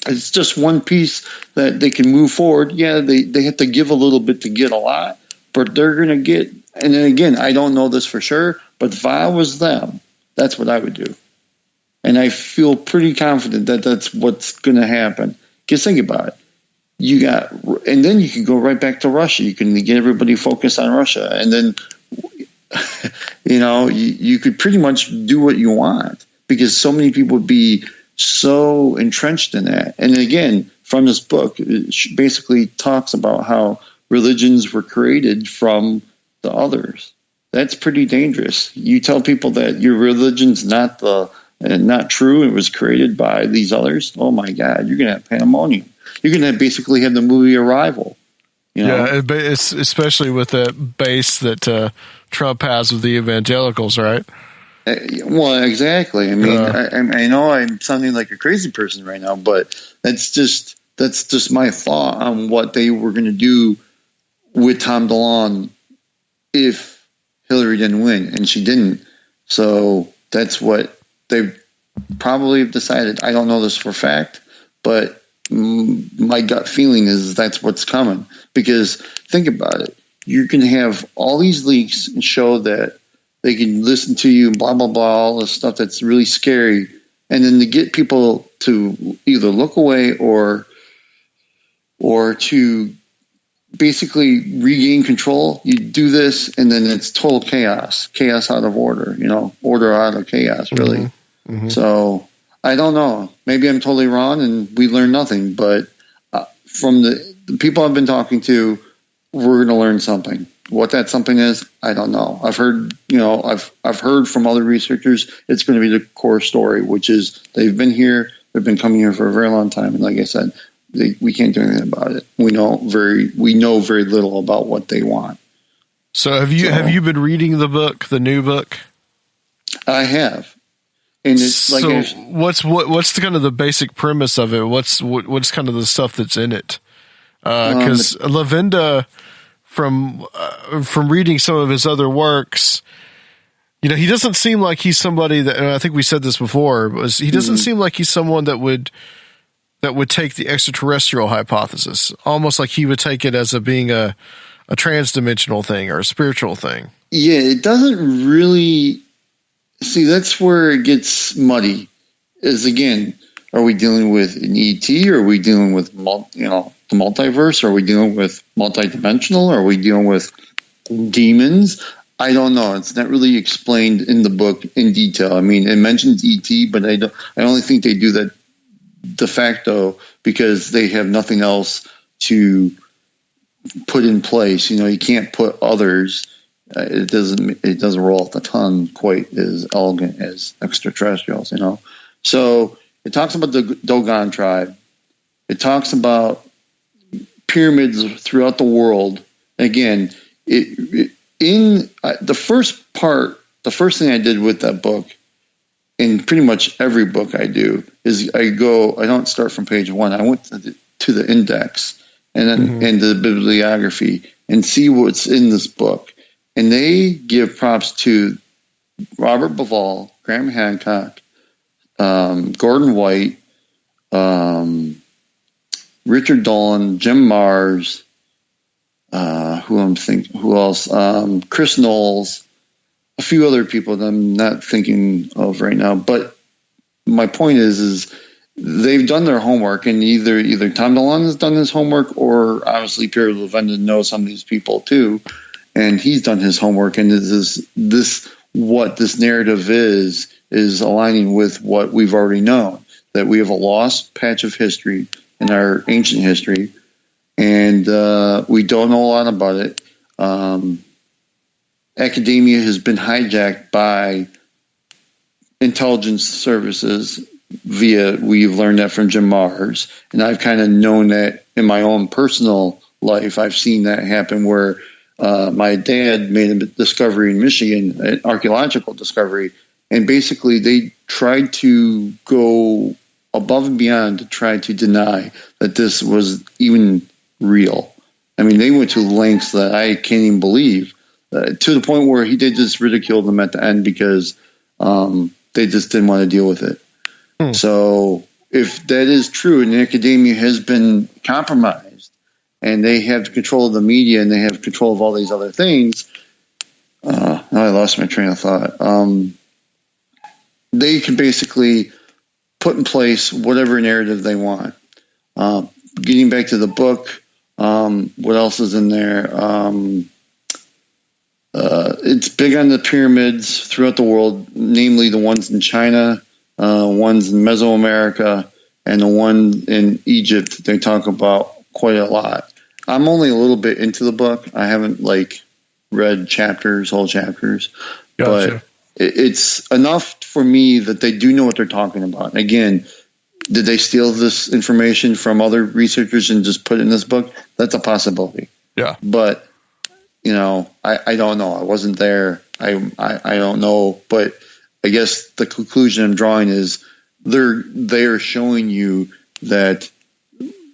It's just one piece that they can move forward. Yeah, they have to give a little bit to get a lot, but they're going to get. And then again, I don't know this for sure, but if I was them, that's what I would do. And I feel pretty confident that that's what's going to happen. Because think about it. And then you can go right back to Russia. You can get everybody focused on Russia. And then, you could pretty much do what you want. Because so many people would be so entrenched in that. And again, from this book, it basically talks about how religions were created from the others. That's pretty dangerous. You tell people that your religion's not true, it was created by these others. Oh my God, you're going to have pandemonium. You're going to basically have the movie Arrival. Yeah, it's especially with the base that Trump has with the evangelicals, right? Well, exactly. I mean, I know I'm sounding like a crazy person right now, but that's just my thought on what they were going to do with Tom DeLonge if Hillary didn't win, and she didn't. So that's what they probably have decided. I don't know this for a fact, but my gut feeling is that's what's coming. Because think about it. You're going to have all these leaks and show that they can listen to you, blah, blah, blah, all this stuff that's really scary. And then to get people to either look away or to basically regain control, you do this, and then it's total chaos out of order, order out of chaos, really. Mm-hmm. Mm-hmm. So I don't know. Maybe I'm totally wrong and we learn nothing. But from the people I've been talking to, we're going to learn something. What that something is, I don't know. I've heard, I've heard from other researchers, it's going to be the core story, which is they've been here, they've been coming here for a very long time, and like I said, we can't do anything about it. We know very little about what they want. So have you been reading the book, the new book? I have, and it's so what's the kind of the basic premise of it? What's kind of the stuff that's in it? Because Lavenda. From reading some of his other works, he doesn't seem like he's somebody that, and I think we said this before, he doesn't seem like he's someone that would take the extraterrestrial hypothesis, almost like he would take it as being a transdimensional thing or a spiritual thing. Yeah, it doesn't really. See, that's where it gets muddy. Is again, are we dealing with an ET? Or are we dealing with the multiverse? Are we dealing with multidimensional? Are we dealing with demons? I don't know. It's not really explained in the book in detail. I mean, it mentions ET, but I only think they do that de facto because they have nothing else to put in place. You can't put others. It doesn't roll off the tongue quite as elegant as extraterrestrials. So it talks about the Dogon tribe. It talks about pyramids throughout the world. Again, in the first part, the first thing I did with that book, in pretty much every book I do, is I don't start from page 1. I went to the index and then and the bibliography and see what's in this book. And they give props to Robert Bauval, Graham Hancock, Gordon White, Richard Dolan, Jim Mars, who else? Chris Knowles, a few other people that I'm not thinking of right now. But my point is they've done their homework, and either Tom DeLonge has done his homework, or obviously Pierre Levenda knows some of these people too, and he's done his homework. And what this narrative is aligning with what we've already known, that we have a lost patch of history in our ancient history, and we don't know a lot about it. Academia has been hijacked by intelligence services we've learned that from Jim Mars, and I've kind of known that in my own personal life. I've seen that happen where my dad made a discovery in Michigan, an archaeological discovery, and basically they tried to go above and beyond to try to deny that this was even real. I mean, they went to lengths that I can't even believe, to the point where they just ridiculed them at the end because they just didn't want to deal with it. So if that is true and academia has been compromised and they have control of the media and they have control of all these other things, now I lost my train of thought. They can basically put in place whatever narrative they want. Getting back to the book, what else is in there? It's big on the pyramids throughout the world, namely the ones in China, ones in Mesoamerica, and the one in Egypt they talk about quite a lot. I'm only a little bit into the book. I haven't read whole chapters, Gotcha. But it's enough for me that they do know what they're talking about. Again, did they steal this information from other researchers and just put it in this book? That's a possibility. Yeah. But, I don't know. I wasn't there. I don't know. But I guess the conclusion I'm drawing is they're showing you that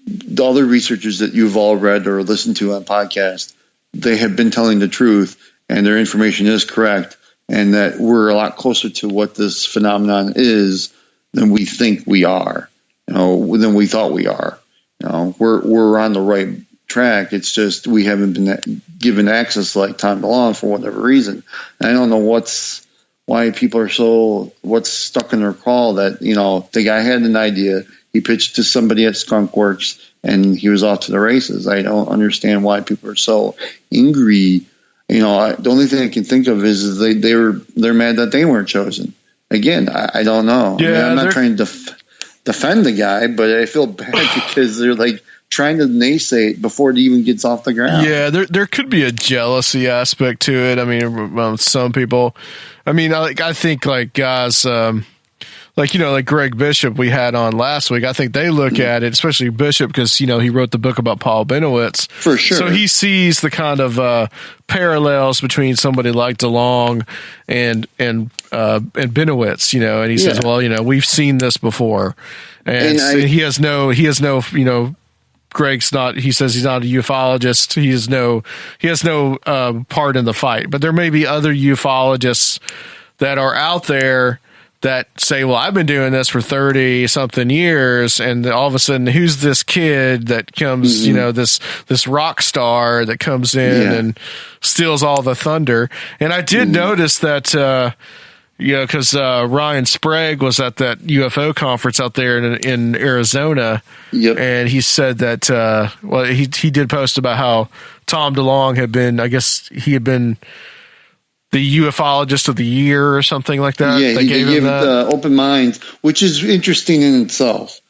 the other researchers that you've all read or listened to on podcasts, they have been telling the truth and their information is correct, and that we're a lot closer to what this phenomenon is than we think we are, than we thought we are. We're on the right track. It's just we haven't been given access like Tom DeLonge for whatever reason. And I don't know why people are what's stuck in their craw that, the guy had an idea, he pitched to somebody at Skunk Works, and he was off to the races. I don't understand why people are so angry. The only thing I can think of is they're mad that they weren't chosen. Again, I don't know. Yeah, I'm not trying to defend the guy, but I feel bad because they're trying to naysay it before it even gets off the ground. Yeah, there could be a jealousy aspect to it. I mean, some people. I mean, I think guys, like Greg Bishop we had on last week. I think they look at it, especially Bishop, because he wrote the book about Paul Benowitz. For sure. So he sees the kind of parallels between somebody like DeLonge and Benowitz, and he says, well, we've seen this before, and he has no. Greg's not. He says he's not a ufologist. He has no part in the fight. But there may be other ufologists that are out there that say, "Well, I've been doing this for 30-something years, and all of a sudden, who's this kid that comes? This rock star that comes in and steals all the thunder." And I did notice that. Because Ryan Sprague was at that UFO conference out there in Arizona, and he said that he did post about how Tom DeLonge had been, I guess he had been the ufologist of the year or something like that. Yeah, they gave it him that. Open Minds, which is interesting in itself.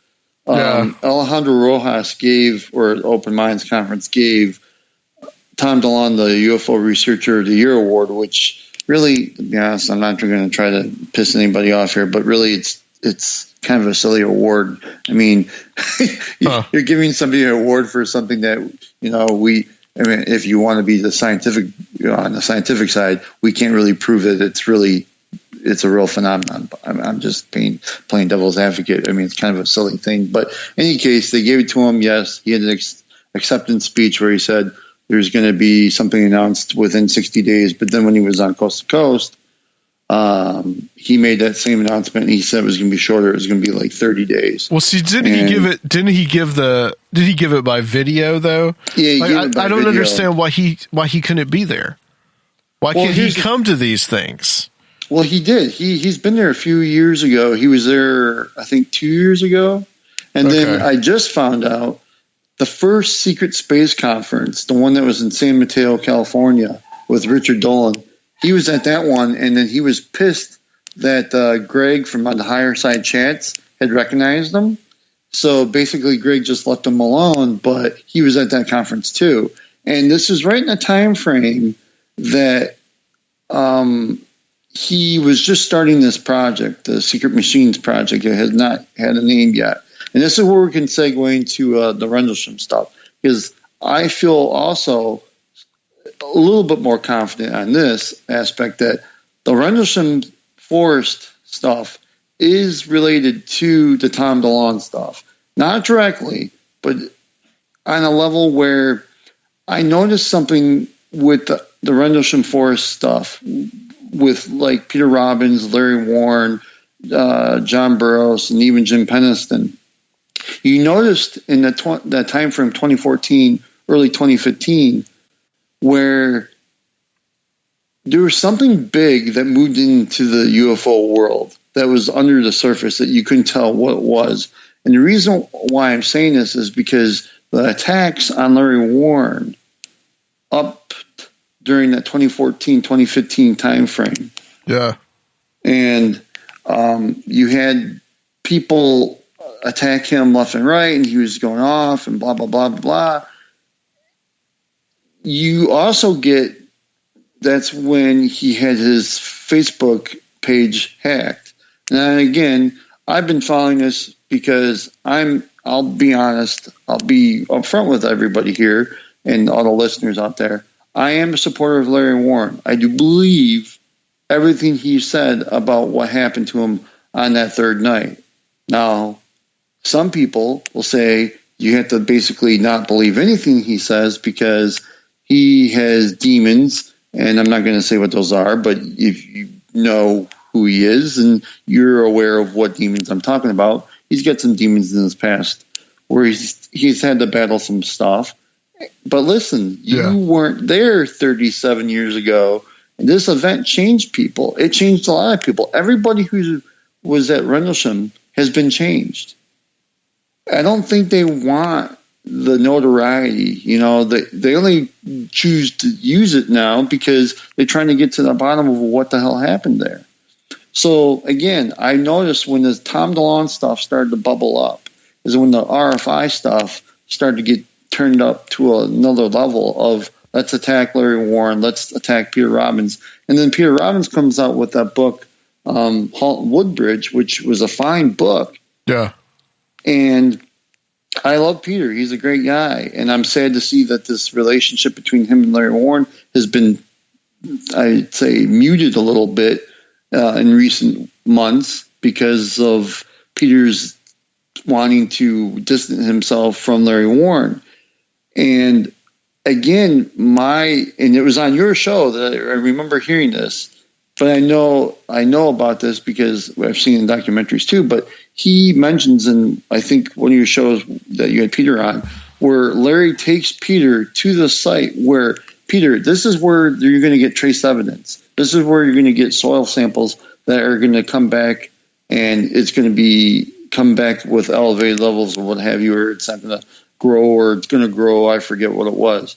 Alejandro Rojas gave, or Open Minds Conference gave, Tom DeLonge the UFO Researcher of the Year award, which really, to be honest, I'm not going to try to piss anybody off here, but really it's kind of a silly award. I mean, you're giving somebody an award for something that, if you want to be the scientific, on the scientific side, we can't really prove that it's a real phenomenon. I'm just playing devil's advocate. I mean, it's kind of a silly thing, but in any case, they gave it to him. Yes, he had an acceptance speech where he said there's going to be something announced within 60 days. But then when he was on Coast to Coast, he made that same announcement, and he said it was going to be shorter. It was going to be like 30 days. Well, see, didn't he give it by video though? Yeah, he gave it by I don't video. understand why he couldn't be there. Why can't he come to these things? Well, he did. He's been there a few years ago. He was there, I think, 2 years ago. And then I just found out the first secret space conference, the one that was in San Mateo, California, with Richard Delonge, he was at that one, and then he was pissed that Greg from the Higher Side Chats had recognized him. So basically, Greg just left him alone, but he was at that conference too. And this is right in the time frame that he was just starting this project, the Secret Machines project. It has not had a name yet. And this is where we can segue into the Rendlesham stuff, because I feel also a little bit more confident on this aspect that the Rendlesham Forest stuff is related to the Tom DeLonge stuff. Not directly, but on a level where I noticed something with the Rendlesham Forest stuff with like Peter Robbins, Larry Warren, John Burroughs, and even Jim Peniston. You noticed in that time frame, 2014, early 2015, where there was something big that moved into the UFO world that was under the surface that you couldn't tell what it was. And the reason why I'm saying this is because the attacks on Larry Warren up during that 2014, 2015 time frame. Yeah. And you had people attack him left and right, and he was going off and blah, blah, blah, blah, blah. You also get, that's when he had his Facebook page hacked. And again, I've been following this because I'll be honest, I'll be upfront with everybody here and all the listeners out there. I am a supporter of Larry Warren. I do believe everything he said about what happened to him on that third night. Now, some people will say you have to basically not believe anything he says because he has demons, and I'm not going to say what those are, but if you know who he is and you're aware of what demons I'm talking about, he's got some demons in his past where he's had to battle some stuff. But listen, you weren't there 37 years ago, and this event changed people. It changed a lot of people. Everybody who was at Rendlesham has been changed. I don't think they want the notoriety. They only choose to use it now because they're trying to get to the bottom of what the hell happened there. So again, I noticed when the Tom DeLonge stuff started to bubble up is when the RFI stuff started to get turned up to another level of let's attack Larry Warren, let's attack Peter Robbins. And then Peter Robbins comes out with that book, Halt Woodbridge, which was a fine book. Yeah. And I love Peter. He's a great guy. And I'm sad to see that this relationship between him and Larry Warren has been, I'd say, muted a little bit in recent months because of Peter's wanting to distance himself from Larry Warren. And again, and it was on your show that I remember hearing this, but I know about this because I've seen in documentaries too, but he mentions in, I think, one of your shows that you had Peter on, where Larry takes Peter to the site where, Peter, this is where you're going to get trace evidence. This is where you're going to get soil samples that are going to come back, and it's going to come back with elevated levels or what have you, or it's not going to grow, or it's going to grow. I forget what it was.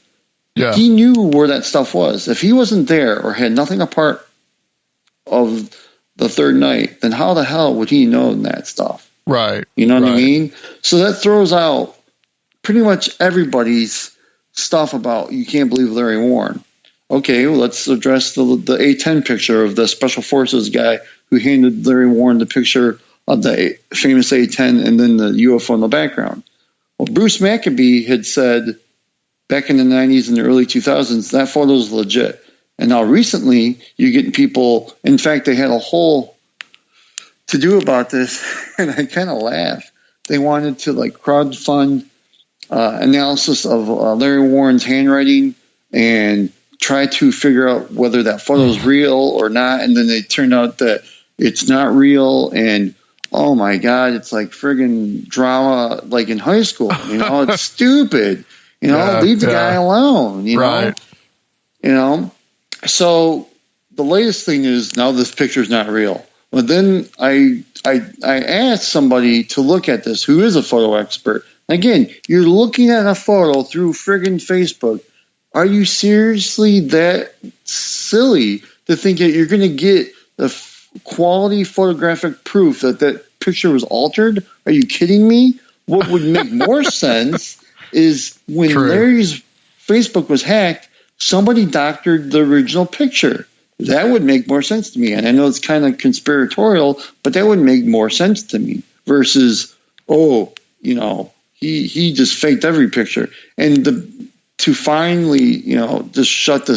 Yeah. He knew where that stuff was. If he wasn't there or had nothing apart of the third night, then how the hell would he know that stuff? Right. You know what I mean? So that throws out pretty much everybody's stuff about you can't believe Larry Warren. Okay, well, let's address the A-10 picture of the Special Forces guy who handed Larry Warren the picture of the famous A-10 and then the UFO in the background. Well, Bruce Maccabee had said back in the 90s and the early 2000s, that photo is legit. And now recently, you're getting people, in fact, they had a whole to-do about this, and I kind of laughed. They wanted to like crowdfund analysis of Larry Warren's handwriting and try to figure out whether that photo is real or not. And then it turned out that it's not real. And oh my God, it's like friggin' drama like in high school. You know, it's stupid. You know, leave the guy alone. You know, you know. So the latest thing is now this picture is not real. But then I asked somebody to look at this who is a photo expert. Again, you're looking at a photo through friggin' Facebook. Are you seriously that silly to think that you're going to get the quality photographic proof that that picture was altered? Are you kidding me? What would make more sense is when Larry's Facebook was hacked, somebody doctored the original picture. That would make more sense to me. And I know it's kind of conspiratorial, but that would make more sense to me versus, oh, you know, he just faked every picture. And to finally, you know, just shut the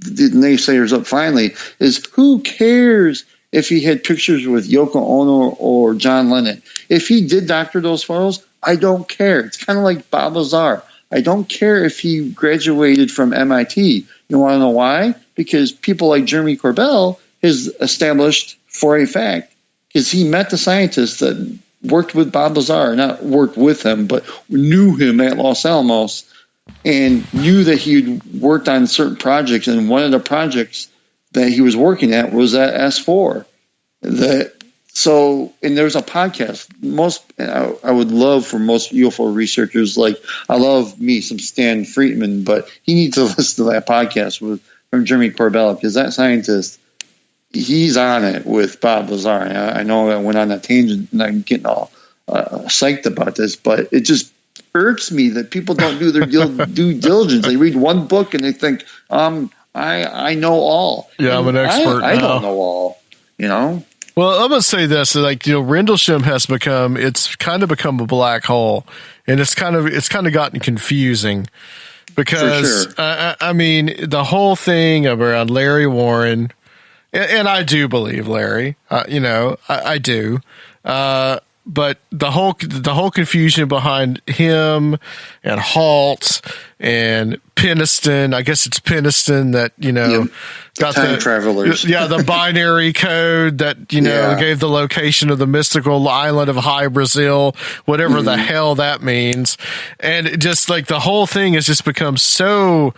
naysayers up finally is who cares if he had pictures with Yoko Ono or John Lennon. If he did doctor those photos, I don't care. It's kind of like Bob Lazar. I don't care if he graduated from MIT. You want to know why? Because people like Jeremy Corbell has established for a fact, because he met the scientists that worked with Bob Lazar, not worked with him, but knew him at Los Alamos and knew that he had worked on certain projects. And one of the projects that he was working at was at S4. And there's a podcast. I would love for most UFO researchers, like I love me some Stan Friedman, but he needs to listen to that podcast from Jeremy Corbell, because that scientist, he's on it with Bob Lazar. I know I went on that tangent and I'm getting all psyched about this, but it just irks me that people don't do their due diligence. They read one book and they think, I know all. Yeah, I'm an expert. I don't know all, you know? Well, I'm going to say this, like, you know, Rendlesham has become a black hole, and it's kind of gotten confusing because, for sure. I mean, the whole thing around Larry Warren, and I do believe Larry, you know, I do, but the whole confusion behind him and Halt and Peniston, I guess it's Peniston that, you know, got time travelers. the binary code that, you know, gave the location of the mystical island of High Brazil, whatever the hell that means. And it just like the whole thing has just become so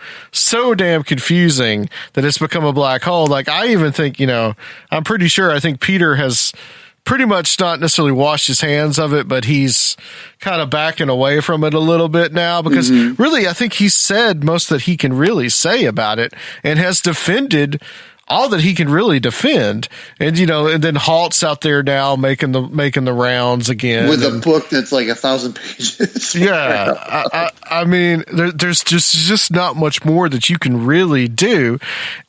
damn confusing that it's become a black hole. Like I even think, you know, I'm pretty sure I think Peter has pretty much not necessarily washed his hands of it, but he's kind of backing away from it a little bit now because really I think he's said most that he can really say about it and has defended all that he can really defend. And, you know, and then Halt's out there now making the rounds again. With a book that's like 1,000 pages. Yeah. I mean, there's just not much more that you can really do.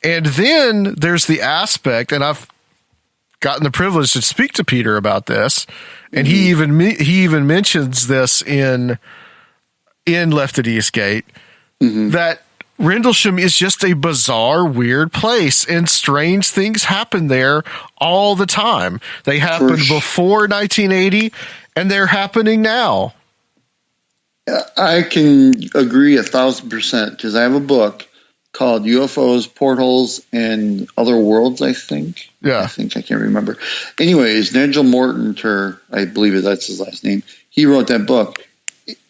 And then there's the aspect, and I've gotten the privilege to speak to Peter about this, and he even mentions this in Left at Eastgate, that Rendlesham is just a bizarre, weird place, and strange things happen there all the time. They happened before 1980, and they're happening now. I can agree 1,000% because I have a book called UFOs, Portholes, and Other Worlds, I think. I can't remember. Anyways, Nigel Mortimer, I believe that's his last name, he wrote that book.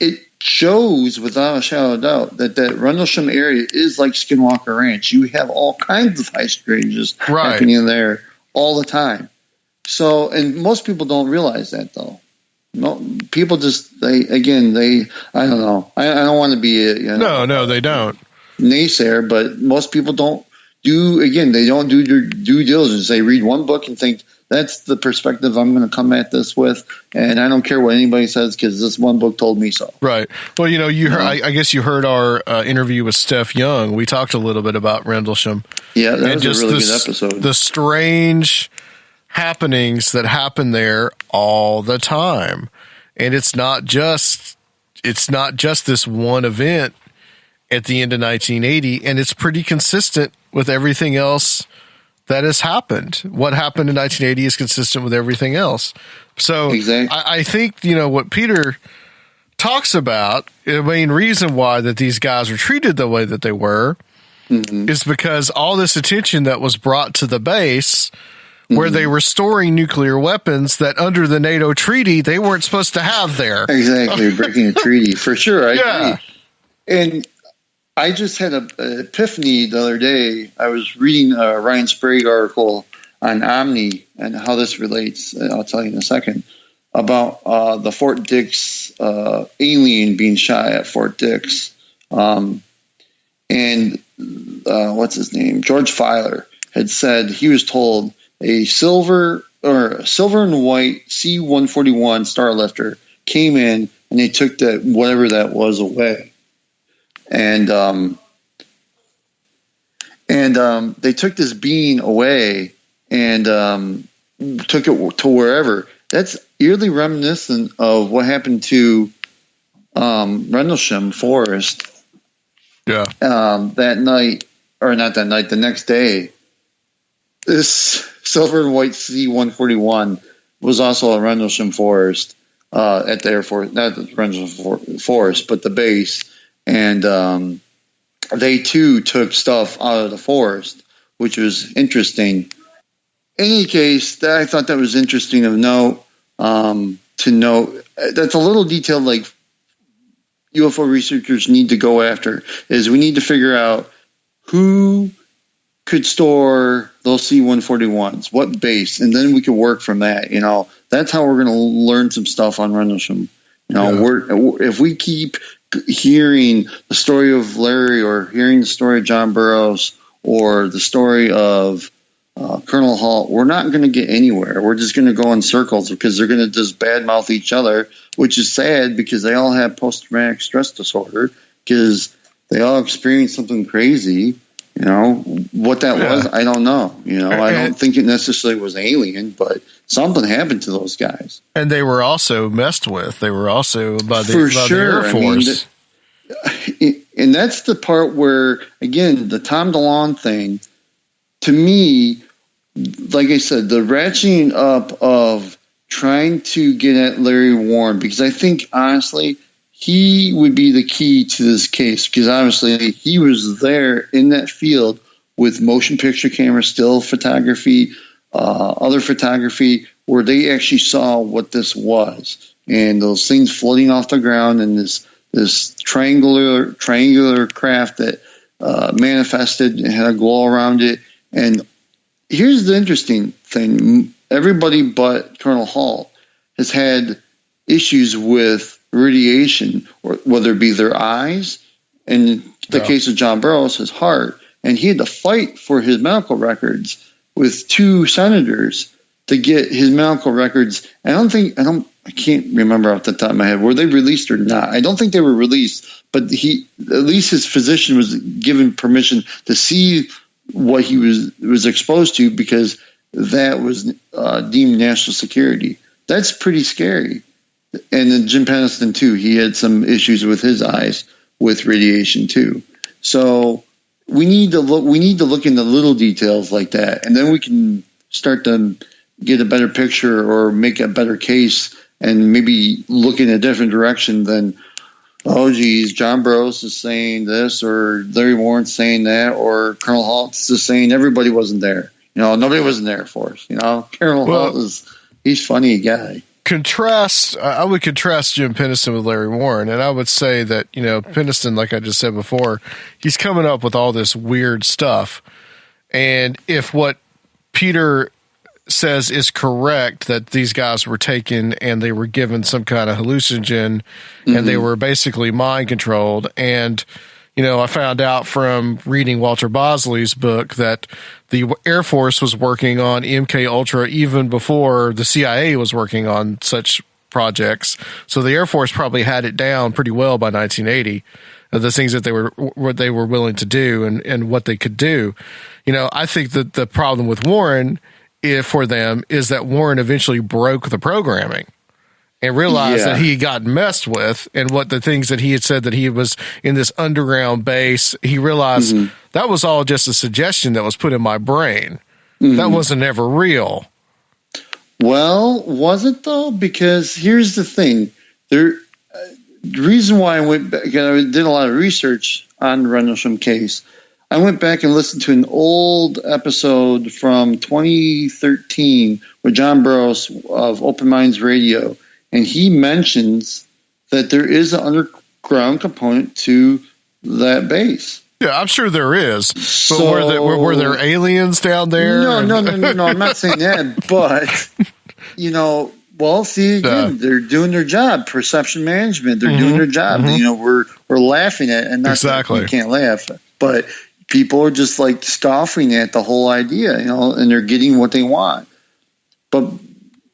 It shows without a shadow of doubt that Rendlesham area is like Skinwalker Ranch. You have all kinds of high stranges happening in there all the time. So, and most people don't realize that though. No, people just, I don't know. I don't want to be, No, they don't. naysayer, but most people don't they don't do their due diligence. They read one book and think, that's the perspective I'm going to come at this with, and I don't care what anybody says because this one book told me so. Right. Well, you heard, I guess you heard our interview with Steph Young. We talked a little bit about Rendlesham. Yeah, that was a really good episode. The strange happenings that happen there all the time, and it's not just this one event at the end of 1980, and it's pretty consistent with everything else that has happened. What happened in 1980 is consistent with everything else. So exactly. I think, what Peter talks about, the main reason why that these guys were treated the way that they were is because all this attention that was brought to the base where they were storing nuclear weapons that under the NATO treaty, they weren't supposed to have there. Exactly. Breaking a treaty for sure. I agree. And I just had an epiphany the other day. I was reading a Ryan Sprague article on Omni and how this relates. I'll tell you in a second about the Fort Dix alien being shot at Fort Dix. And what's his name? George Filer had said he was told a silver and white C-141 Starlifter came in and they took that whatever that was away. And they took this being away and took it to wherever. That's eerily reminiscent of what happened to Rendlesham Forest. Yeah. That night, or not that night, the next day, this silver and white C-141 was also at Rendlesham Forest at the Air Force, not the Rendlesham Forest, but the base. And they too took stuff out of the forest, which was interesting. In any case, I thought that was interesting of note to note. That's a little detail like UFO researchers need to go after, is we need to figure out who could store those C-141s, what base, and then we can work from that. That's how we're going to learn some stuff on Rendlesham. If we keep hearing the story of Larry or hearing the story of John Burroughs or the story of Colonel Halt, we're not going to get anywhere. We're just going to go in circles because they're going to just badmouth each other, which is sad because they all have post-traumatic stress disorder because they all experienced something crazy. What that was, I don't know. I don't think it necessarily was alien, but something happened to those guys. And they were also messed with. They were also by the Air Force. And that's the part where, again, the Tom DeLonge thing, to me, like I said, the ratcheting up of trying to get at Larry Warren, because I think, honestly, he would be the key to this case, because obviously he was there in that field with motion picture camera, still photography, other photography, where they actually saw what this was. And those things floating off the ground and this triangular craft that manifested and had a glow around it. And here's the interesting thing. Everybody but Colonel Halt has had issues with radiation, or whether it be their eyes, in the case of John Burroughs, his heart. And he had to fight for his medical records with two senators to get his medical records. I can't remember off the top of my head, were they released or not? I don't think they were released, but at least his physician was given permission to see what he was exposed to, because that was deemed national security. That's pretty scary. And then Jim Peniston too, he had some issues with his eyes with radiation too. So we need to look into little details like that, and then we can start to get a better picture or make a better case, and maybe look in a different direction than, oh geez, John Burroughs is saying this, or Larry Warren's saying that, or Colonel Halt's just saying everybody wasn't there. Nobody was in the Air Force. Colonel Halt he's funny guy. I would contrast Jim Peniston with Larry Warren, and I would say that, Peniston, like I just said before, he's coming up with all this weird stuff. And if what Peter says is correct, that these guys were taken and they were given some kind of hallucinogen and they were basically mind controlled, and I found out from reading Walter Bosley's book that the Air Force was working on MK Ultra even before the CIA was working on such projects. So the Air Force probably had it down pretty well by 1980. The things that they were willing to do and what they could do. I think that the problem with Warren for them is that Warren eventually broke the programming and realized that he got messed with, and what the things that he had said that he was in this underground base, he realized that was all just a suggestion that was put in my brain. That wasn't ever real. Well, was it though? Because here's the thing. The reason why I went back, and I did a lot of research on the Rendlesham case, I went back and listened to an old episode from 2013 with John Burroughs of Open Minds Radio, and he mentions that there is an underground component to that base. Yeah, I'm sure there is. So, but were there aliens down there? No. I'm not saying that, but well, see, again, they're doing their job. Perception management, they're doing their job. We're laughing at it, and not exactly. You can't laugh, but people are just like scoffing at the whole idea, and they're getting what they want. But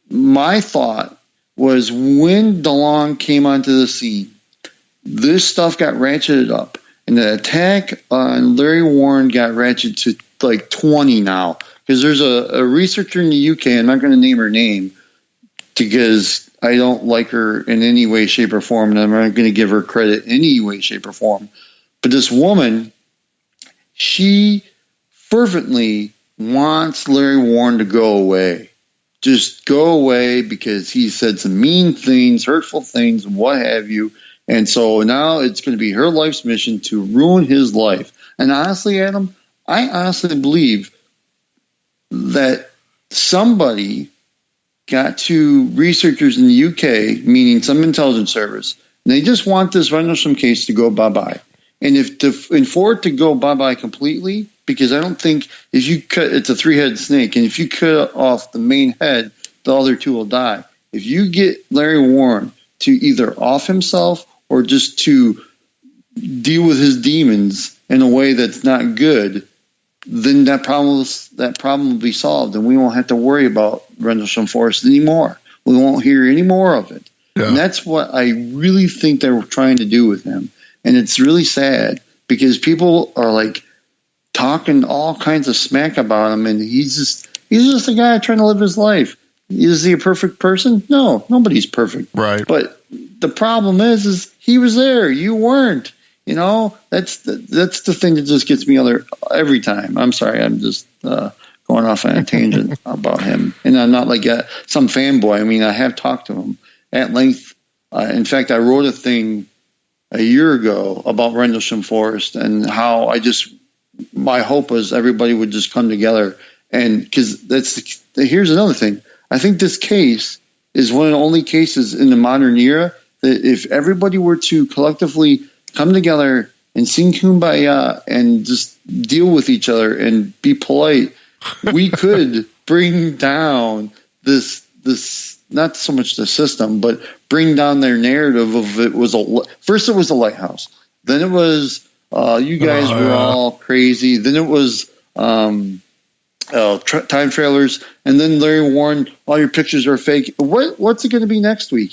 my thought was when Delonge came onto the scene, this stuff got ratcheted up, and the attack on Larry Warren got ratcheted to like 20 now, because there's a researcher in the UK. I'm not going to name her name because I don't like her in any way, shape, or form, and I'm not going to give her credit in any way, shape, or form. But this woman, she fervently wants Larry Warren to go away. Just go away because he said some mean things, hurtful things, what have you. And so now it's going to be her life's mission to ruin his life. And honestly, Adam, I honestly believe that somebody got to researchers in the UK, meaning some intelligence service, and they just want this Rendlesham case to go bye-bye. And for it to go bye-bye completely, because I don't think if you cut, it's a three-headed snake, and if you cut off the main head, the other two will die. If you get Larry Warren to either off himself or just to deal with his demons in a way that's not good, then that problem will be solved, and we won't have to worry about Rendlesham Forest anymore. We won't hear any more of it. Yeah. And that's what I really think they were trying to do with him. And it's really sad because people are like talking all kinds of smack about him, and he's just a guy trying to live his life. Is he a perfect person? No, nobody's perfect. Right. But the problem is he was there. You weren't. That's the thing that just gets me every time. I'm sorry. I'm just going off on a tangent about him. And I'm not like some fanboy. I mean, I have talked to him at length. In fact, I wrote a thing a year ago about Rendlesham Forest and how my hope was everybody would just come together. And because here's another thing. I think this case is one of the only cases in the modern era that if everybody were to collectively come together and sing Kumbaya and just deal with each other and be polite, we could bring down this not so much the system, but bring down their narrative of first it was a lighthouse. Then it was you guys were all crazy. Then it was time trailers. And then Larry Warren, all your pictures are fake. What's it going to be next week,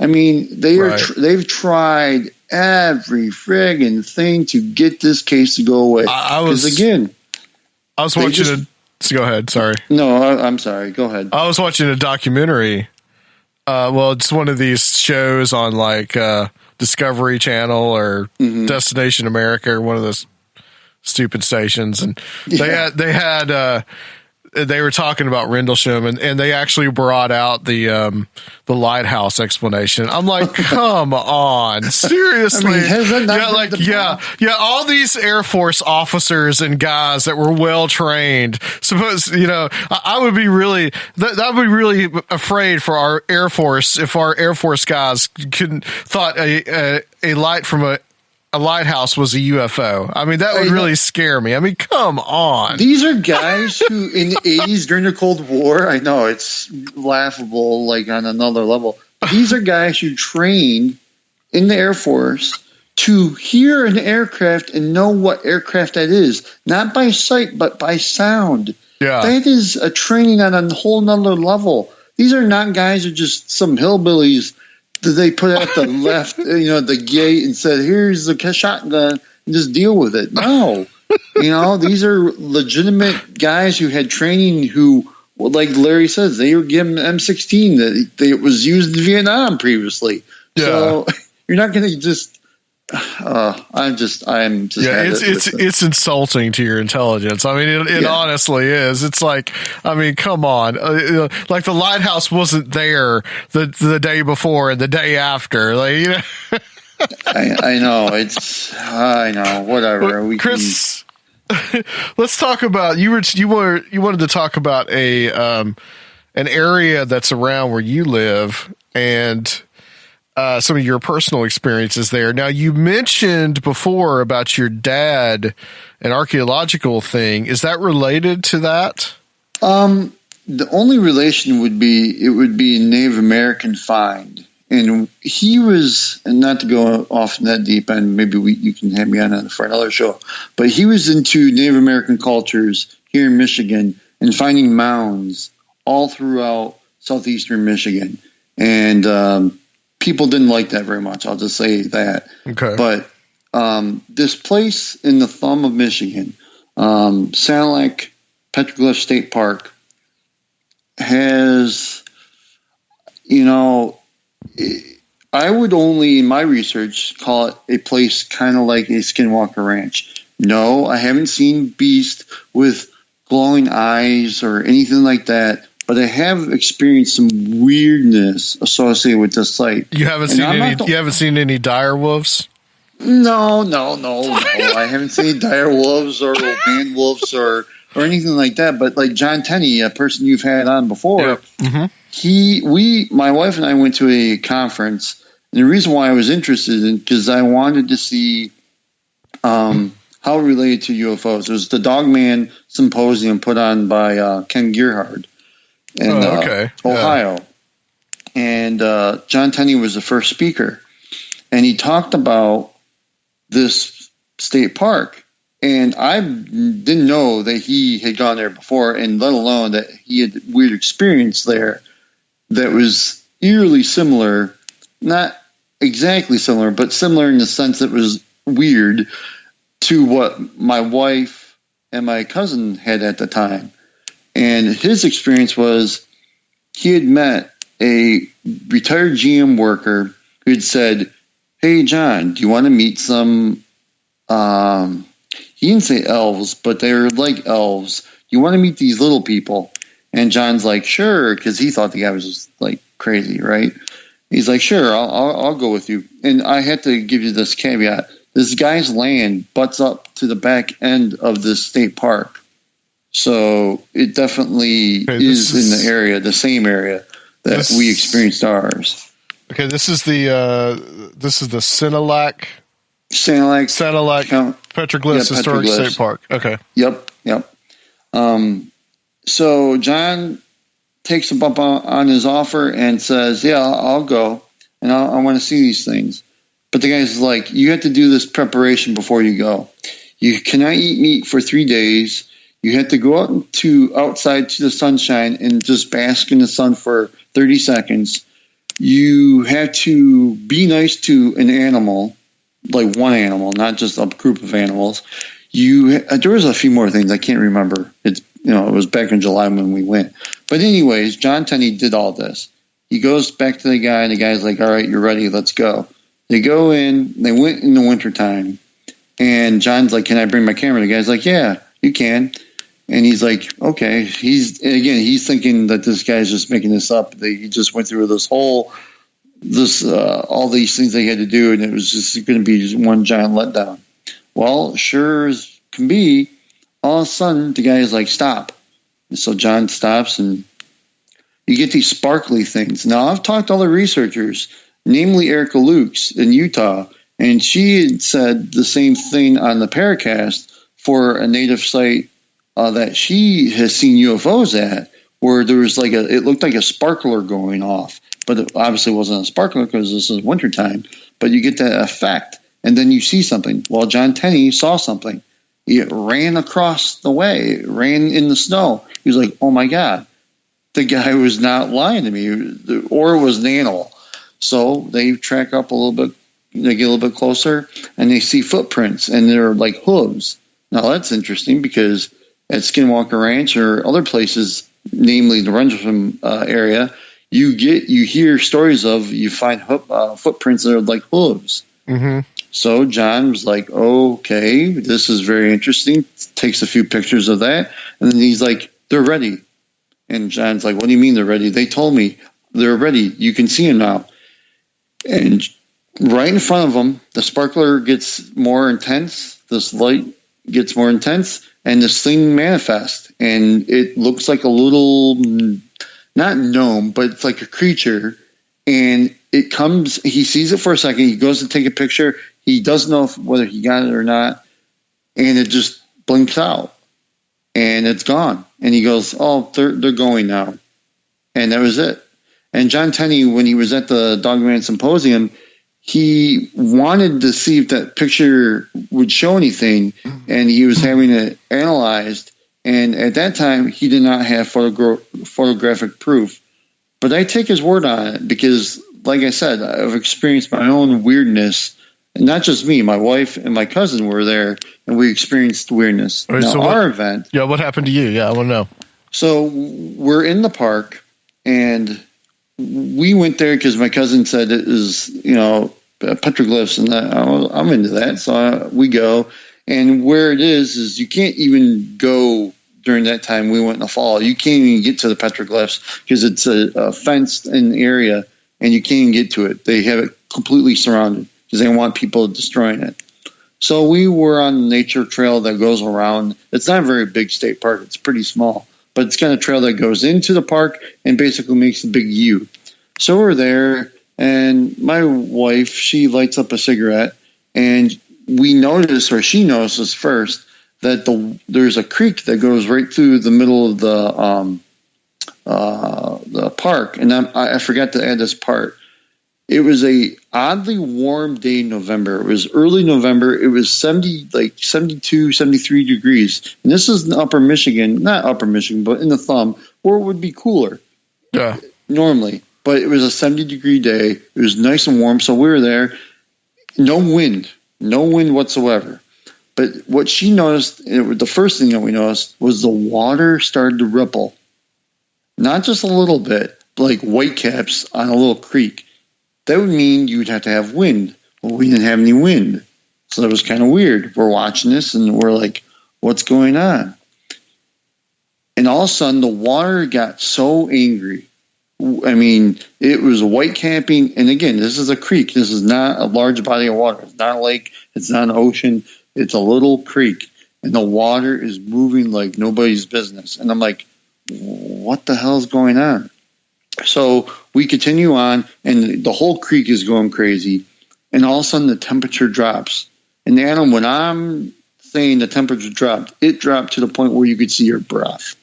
I mean, they've tried every friggin' thing to get this case to go away. I was watching go ahead. Sorry. No, I'm sorry. Go ahead. I was watching a documentary. It's one of these shows on like Discovery Channel or Destination America or one of those stupid stations, and they were talking about Rendlesham, and they actually brought out the lighthouse explanation. I'm like, come on, seriously? All these Air Force officers and guys that were well trained. I would be really that would be really afraid for our Air Force if our Air Force guys thought a light from a lighthouse was a UFO. I mean, that would really scare me. I mean, come on. These are guys who, in the 80s during the Cold War, I know it's laughable, like on another level. These are guys who trained in the Air Force to hear an aircraft and know what aircraft that is, not by sight, but by sound. Yeah. That is a training on a whole nother level. These are not guys who are just some hillbillies that they put at the left, the gate and said, here's the shotgun and just deal with it. No. These are legitimate guys who had training who, like Larry says, they were given M16 that was used in Vietnam previously. Yeah. So you're not going to just. It's insulting to your intelligence. I mean, it honestly is. It's like, I mean, come on. Like the lighthouse wasn't there the day before and the day after. Like, I know. Whatever. Chris, let's talk about you wanted to talk about an area that's around where you live and some of your personal experiences there. Now, you mentioned before about your dad, an archaeological thing. Is that related to that? The only relation would be a Native American find. And he was, and not to go off in that deep end, maybe you can have me on for another show, but he was into Native American cultures here in Michigan and finding mounds all throughout southeastern Michigan. And people didn't like that very much. I'll just say that. Okay. But this place in the thumb of Michigan, Sanilac Petroglyph State Park, has, I would only, in my research, call it a place kind of like a Skinwalker Ranch. No, I haven't seen beasts with glowing eyes or anything like that. But I have experienced some weirdness associated with this site. You haven't seen any dire wolves? No. I haven't seen dire wolves or man wolves or anything like that. But like John Tenney, a person you've had on before, my wife and I went to a conference. And the reason why I was interested in because I wanted to see how it related to UFOs. It was the Dogman Symposium put on by Ken Gerhard in Ohio. And John Tenney was the first speaker. And he talked about this state park. And I didn't know that he had gone there before, and let alone that he had weird experience there that was eerily similar, not exactly similar, but similar in the sense that it was weird to what my wife and my cousin had at the time. And his experience was he had met a retired GM worker who had said, "Hey, John, do you want to meet some, he didn't say elves, but they're like elves. You want to meet these little people?" And John's like, "Sure," because he thought the guy was just like crazy, right? He's like, "Sure, I'll go with you." And I had to give you this caveat. This guy's land butts up to the back end of this state park. So it definitely is in the area, the same area that we experienced ours. Okay, this is the Sanilac Petroglyphs Historic State Park. Okay. Yep. So John takes a bump on his offer and says, "Yeah, I'll go, and I want to see these things." But the guy's like, "You have to do this preparation before you go. You cannot eat meat for 3 days. You have to go outside to the sunshine and just bask in the sun for 30 seconds. You have to be nice to an animal, like one animal, not just a group of animals. There was a few more things I can't remember. It was back in July when we went. But anyways, John Tenney did all this. He goes back to the guy, and the guy's like, "All right, you're ready. Let's go." They go in. They went in the wintertime. And John's like, "Can I bring my camera?" The guy's like, "Yeah, you can." And he's like, "Okay." He's thinking that this guy's just making this up. He just went through all these things they had to do, and it was just going to be just one giant letdown. Well, sure as can be, all of a sudden the guy is like, "Stop." And so John stops, and you get these sparkly things. Now, I've talked to other researchers, namely Erica Lukes in Utah, and she had said the same thing on the Paracast for a native site that she has seen UFOs at, where there was it looked like a sparkler going off, but it obviously wasn't a sparkler because this is wintertime, but you get that effect. and then you see something. Well, John Tenney saw something. It ran across the way, it ran in the snow. He was like, oh my God, the guy was not lying to me, or it was an animal. So they track up a little bit, they get a little bit closer, and they see footprints, and they're like hooves. Now that's interesting because at Skinwalker Ranch or other places, namely the Rendlesham area, you hear stories of, you find footprints that are like hooves. Mm-hmm. So John was like, okay, this is very interesting. Takes a few pictures of that. And then he's like, they're ready. And John's like, what do you mean they're ready? They told me they're ready. You can see them now. And right in front of them, the sparkler gets more intense. This light gets more intense. And this thing manifests. And it looks like a little, not gnome, but it's like a creature. And it comes, he sees it for a second. He goes to take a picture. He doesn't know whether he got it or not. And it just blinks out. And it's gone. And he goes, oh, they're going now. And that was it. And John Tenney, when he was at the Dogman Symposium, he wanted to see if that picture would show anything. And he was having it analyzed. And at that time, he did not have photographic proof. But I take his word on it because, like I said, I've experienced my own weirdness. And not just me, my wife and my cousin were there, and we experienced weirdness. Right, now, so our event... Yeah, what happened to you? Yeah, I want to know. So we're in the park, and we went there because my cousin said it was, petroglyphs, and I'm into that. So we go, and where it is you can't even go during that time. We went in the fall. You can't even get to the petroglyphs because it's a fenced-in area, and you can't even get to it. They have it completely surrounded because they don't want people destroying it. So we were on the nature trail that goes around. It's not a very big state park. It's pretty small. But it's kind of trail that goes into the park and basically makes a big U. So we're there, and my wife, she lights up a cigarette, and we notice, or she notices first, that there's a creek that goes right through the middle of the park. And I forgot to add this part. It was a oddly warm day in November. It was early November. It was 72, 73 degrees. And this is in upper Michigan, not upper Michigan, but in the thumb, where it would be cooler. Yeah. Normally. But it was a 70-degree day. It was nice and warm. So we were there. No wind whatsoever. But what she noticed, the first thing that we noticed, was the water started to ripple. Not just a little bit, like whitecaps on a little creek. That would mean you would have to have wind. Well, we didn't have any wind. So that was kind of weird. We're watching this and we're like, what's going on? And all of a sudden, the water got so angry. I mean, it was white capping. And again, this is a creek. This is not a large body of water. It's not a lake. It's not an ocean. It's a little creek. And the water is moving like nobody's business. And I'm like, what the hell is going on? So we continue on, and the whole creek is going crazy. And all of a sudden, the temperature drops. And Adam, when I'm saying the temperature dropped, it dropped to the point where you could see your breath.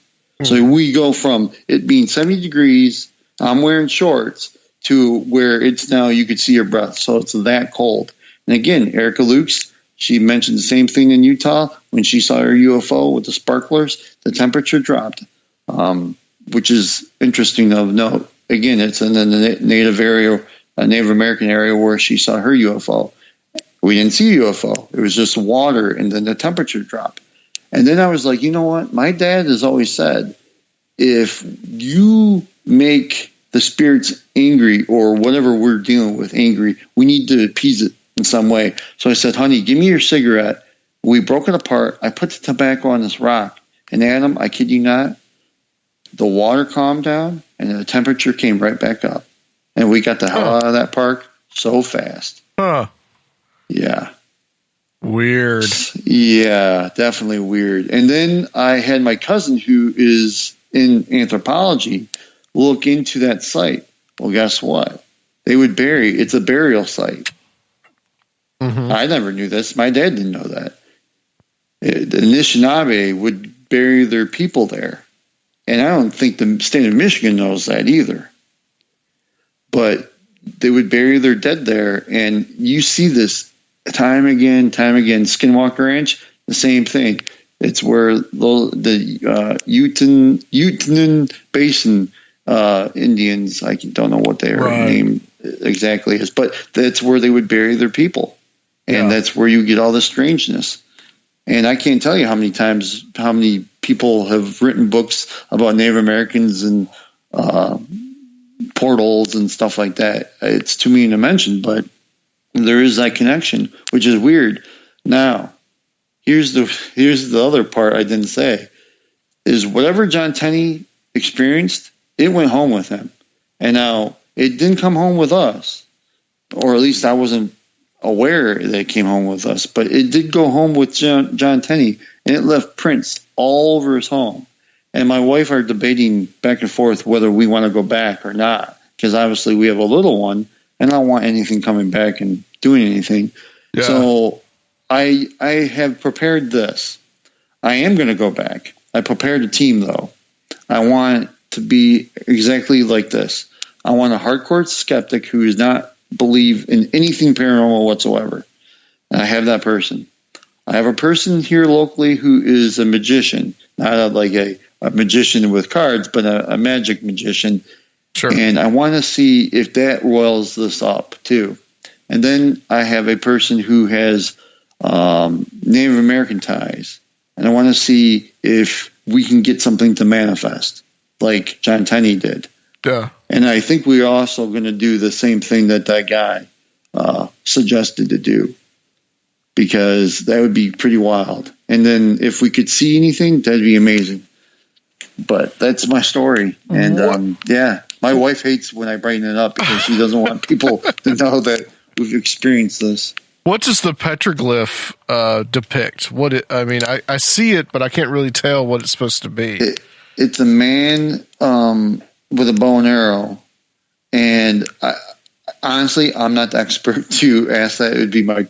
So we go from it being 70 degrees, I'm wearing shorts, to where it's now you could see your breath. So it's that cold. And again, Erica Lukes, she mentioned the same thing in Utah when she saw her UFO with the sparklers. The temperature dropped, which is interesting of note. Again, it's in the native area, a Native American area where she saw her UFO. We didn't see a UFO. It was just water, and then the temperature dropped. And then I was like, you know what? My dad has always said, if you make the spirits angry or whatever we're dealing with angry, we need to appease it in some way. So I said, honey, give me your cigarette. We broke it apart. I put the tobacco on this rock. And Adam, I kid you not, the water calmed down and the temperature came right back up. And we got the hell out of that park so fast. Huh. Yeah. Weird. Yeah, definitely weird. And then I had my cousin who is in anthropology look into that site. Well, guess what? They would it's a burial site. Mm-hmm. I never knew this. My dad didn't know that. The Anishinaabe would bury their people there. And I don't think the state of Michigan knows that either. But they would bury their dead there. And you see this time again. Skinwalker Ranch, the same thing. It's where the Ute Basin Indians, I don't know what their name exactly is, but that's where they would bury their people. And that's where you get all the strangeness. And I can't tell you how many people have written books about Native Americans and portals and stuff like that. It's too many to mention, but there is that connection, which is weird. Now, here's the other part I didn't say, is whatever John Tenney experienced, it went home with him. And now, it didn't come home with us, or at least I wasn't aware that it came home with us, but it did go home with John Tenney, and it left prints all over his home. And my wife are debating back and forth whether we want to go back or not, because obviously we have a little one, and I don't want anything coming back and doing anything. Yeah. So I have prepared this. I am going to go back. I prepared a team, though. I want it to be exactly like this. I want a hardcore skeptic who does not believe in anything paranormal whatsoever. And I have that person. I have a person here locally who is a magician, not like a magician with cards, but a magic magician. Sure. And I want to see if that roils this up, too. And then I have a person who has Native American ties. And I want to see if we can get something to manifest, like John Tenney did. Yeah. And I think we're also going to do the same thing that guy suggested to do, because that would be pretty wild. And then if we could see anything, that'd be amazing. But that's my story. And my wife hates when I brighten it up because she doesn't want people to know that we've experienced this. What does the petroglyph depict? I see it, but I can't really tell what it's supposed to be. It's a man with a bow and arrow. And honestly, I'm not the expert to ask that. It would be my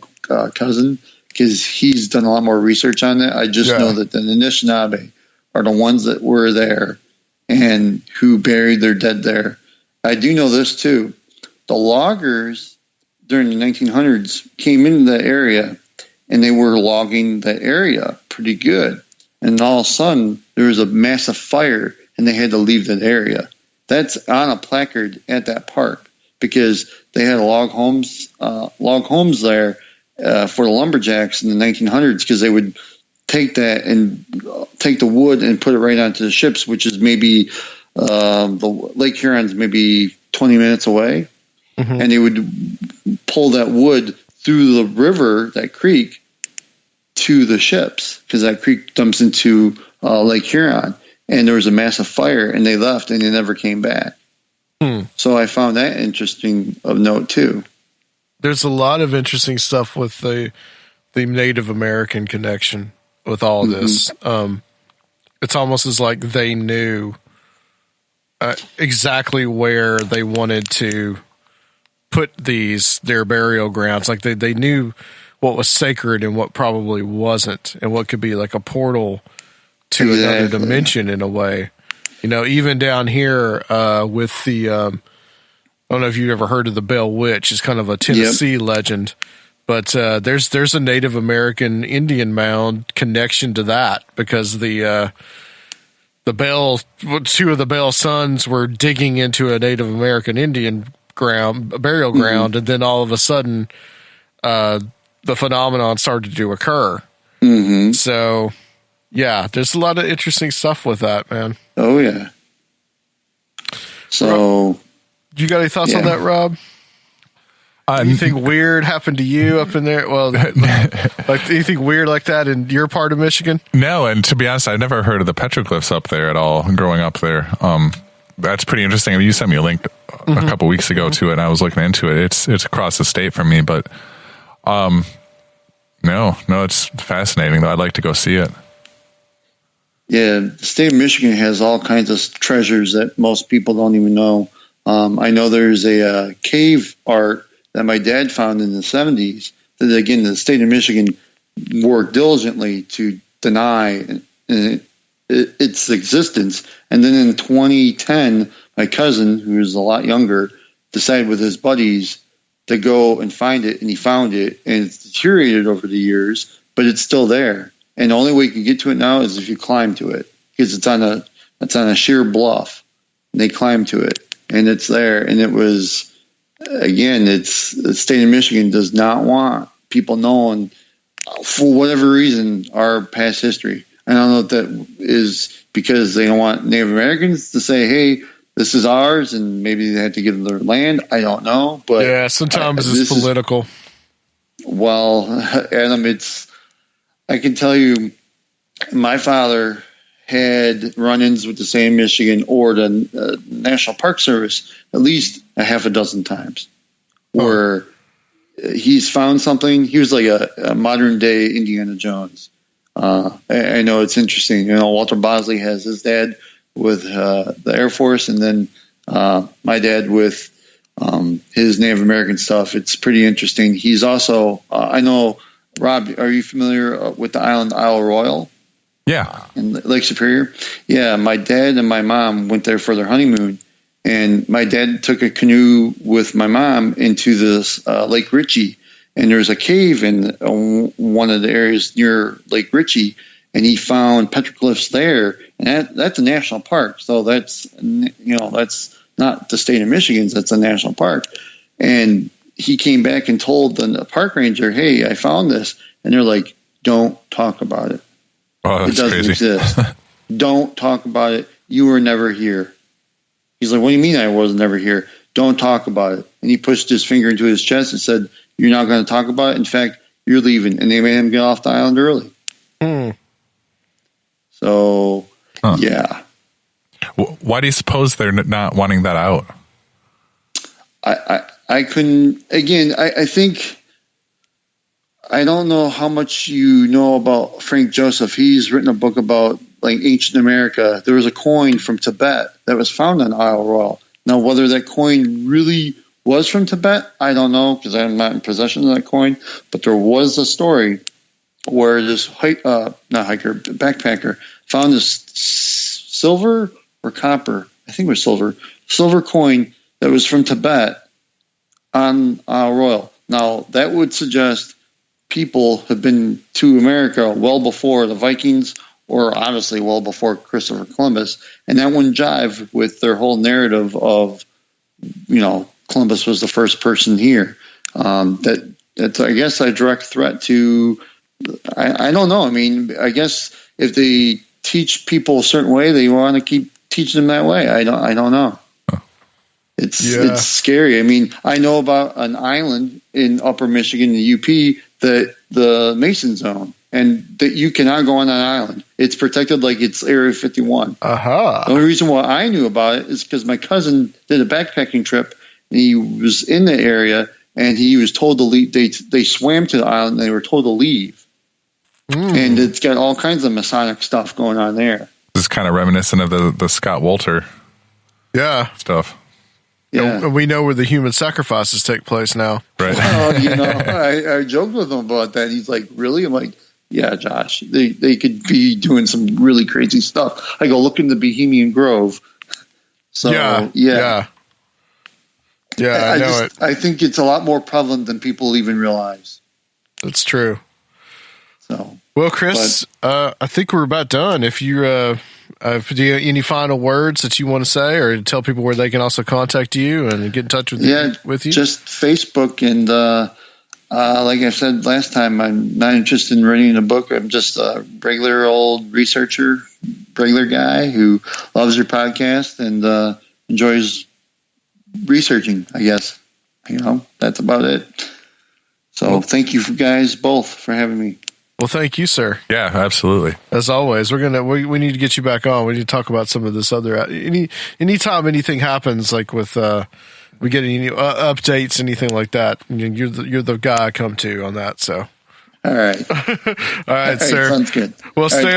cousin, because he's done a lot more research on it. I just know that the Anishinaabe are the ones that were there and who buried their dead there. I do know this too. The loggers during the 1900s came into the area and they were logging the area pretty good. And all of a sudden there was a massive fire and they had to leave that area. That's on a placard at that park because they had log homes there for the lumberjacks in the 1900s, because they would take that and take the wood and put it right onto the ships, which is maybe the Lake Huron's maybe 20 minutes away. Mm-hmm. And they would pull that wood through the river, that creek, to the ships, because that creek dumps into Lake Huron. And there was a massive fire, and they left, and they never came back. So I found that interesting of note, too. There's a lot of interesting stuff with the Native American connection with all of this. It's almost as like they knew exactly where they wanted to put their burial grounds. Like they knew what was sacred and what probably wasn't, and what could be like a portal to another dimension in a way. You know, even down here with the I don't know if you've ever heard of the Bell Witch. It's kind of a Tennessee legend, but there's a Native American Indian mound connection to that, because the two of the Bell sons were digging into a Native American Indian burial ground, and then all of a sudden the phenomenon started to occur. So yeah, there's a lot of interesting stuff with that, man. Oh yeah. So you got any thoughts on that, Rob? Anything weird happened to you up in there? Well, like anything weird like that in your part of Michigan? No, and to be honest, I'd never heard of the petroglyphs up there at all growing up there. That's pretty interesting. I mean, you sent me a link a couple weeks ago to it, and I was looking into it. It's across the state from me, but no, it's fascinating, though. I'd like to go see it. Yeah, the state of Michigan has all kinds of treasures that most people don't even know. I know there's a cave art that my dad found in the 70s that, again, the state of Michigan worked diligently to deny its existence. And then in 2010, my cousin, who is a lot younger, decided with his buddies to go and find it, and he found it, and it's deteriorated over the years, but it's still there. And the only way you can get to it now is if you climb to it, because it's on a sheer bluff. And they climb to it, and it's there. And it was, again, the state of Michigan does not want people knowing, for whatever reason, our past history. I don't know if that is because they don't want Native Americans to say, hey, this is ours, and maybe they have to give them their land. I don't know. But yeah, sometimes it's political. Well, Adam, I can tell you, my father had run-ins with the state of Michigan or the National Park Service at least a half a dozen times, where he's found something. He was like a modern-day Indiana Jones. I know it's interesting. You know, Walter Bosley has his dad with the Air Force, and then my dad with his Native American stuff. It's pretty interesting. He's also, I know, Rob, are you familiar with the island Isle Royale? Yeah. In Lake Superior? Yeah, my dad and my mom went there for their honeymoon, and my dad took a canoe with my mom into this Lake Ritchie, and there's a cave in one of the areas near Lake Ritchie, and he found petroglyphs there, and that's a national park. So that's not the state of Michigan's, that's a national park. And he came back and told the park ranger, hey, I found this. And they're like, don't talk about it. Oh, that's it doesn't crazy. exist. Don't talk about it. You were never here. He's like, what do you mean I was never here? Don't talk about it. And he pushed his finger into his chest and said, you're not going to talk about it. In fact, you're leaving. And they made him get off the island early. So, yeah. Why do you suppose they're not wanting that out? I couldn't, again, I think, I don't know how much you know about Frank Joseph. He's written a book about like ancient America. There was a coin from Tibet that was found on Isle Royale. Now, whether that coin really was from Tibet, I don't know, because I'm not in possession of that coin, but there was a story where this backpacker found this silver or copper, I think it was silver coin that was from Tibet on Isle Royale. Now, that would suggest people have been to America well before the Vikings, or obviously well before Christopher Columbus, and that wouldn't jive with their whole narrative of, you know, Columbus was the first person here. That's, I guess, a direct threat to, I don't know. I mean, I guess if they teach people a certain way, they want to keep teaching them that way. I don't know. It's scary. I mean, I know about an island in Upper Michigan, the UP, that the Mason Zone, and that you cannot go on that island. It's protected like it's Area 51. The only reason why I knew about it is because my cousin did a backpacking trip, and he was in the area, and he was told to leave. They swam to the island, and they were told to leave. And it's got all kinds of Masonic stuff going on there. This is kind of reminiscent of the Scott Wolter stuff. Yeah. And we know where the human sacrifices take place now. Right. Well, you know, I joked with him about that. He's like, really? I'm like, yeah, Josh, they could be doing some really crazy stuff. I go, look in the Bohemian Grove. So, yeah. I know it. I think it's a lot more prevalent than people even realize. That's true. So, well, Chris, I think we're about done. If you do you have any final words that you want to say, or tell people where they can also contact you and get in touch with you? Just Facebook, and like I said last time, I'm not interested in writing a book. I'm just a regular old researcher, regular guy who loves your podcast and enjoys researching, I guess. You know, that's about it. So thank you guys both for having me. Well, thank you, sir. Yeah, absolutely. As always, we need to get you back on. We need to talk about some of this other. Anytime anything happens, like with we get any updates, anything like that, you're the guy I come to on that. So, all right, all right, sir. Sounds good. Well, stay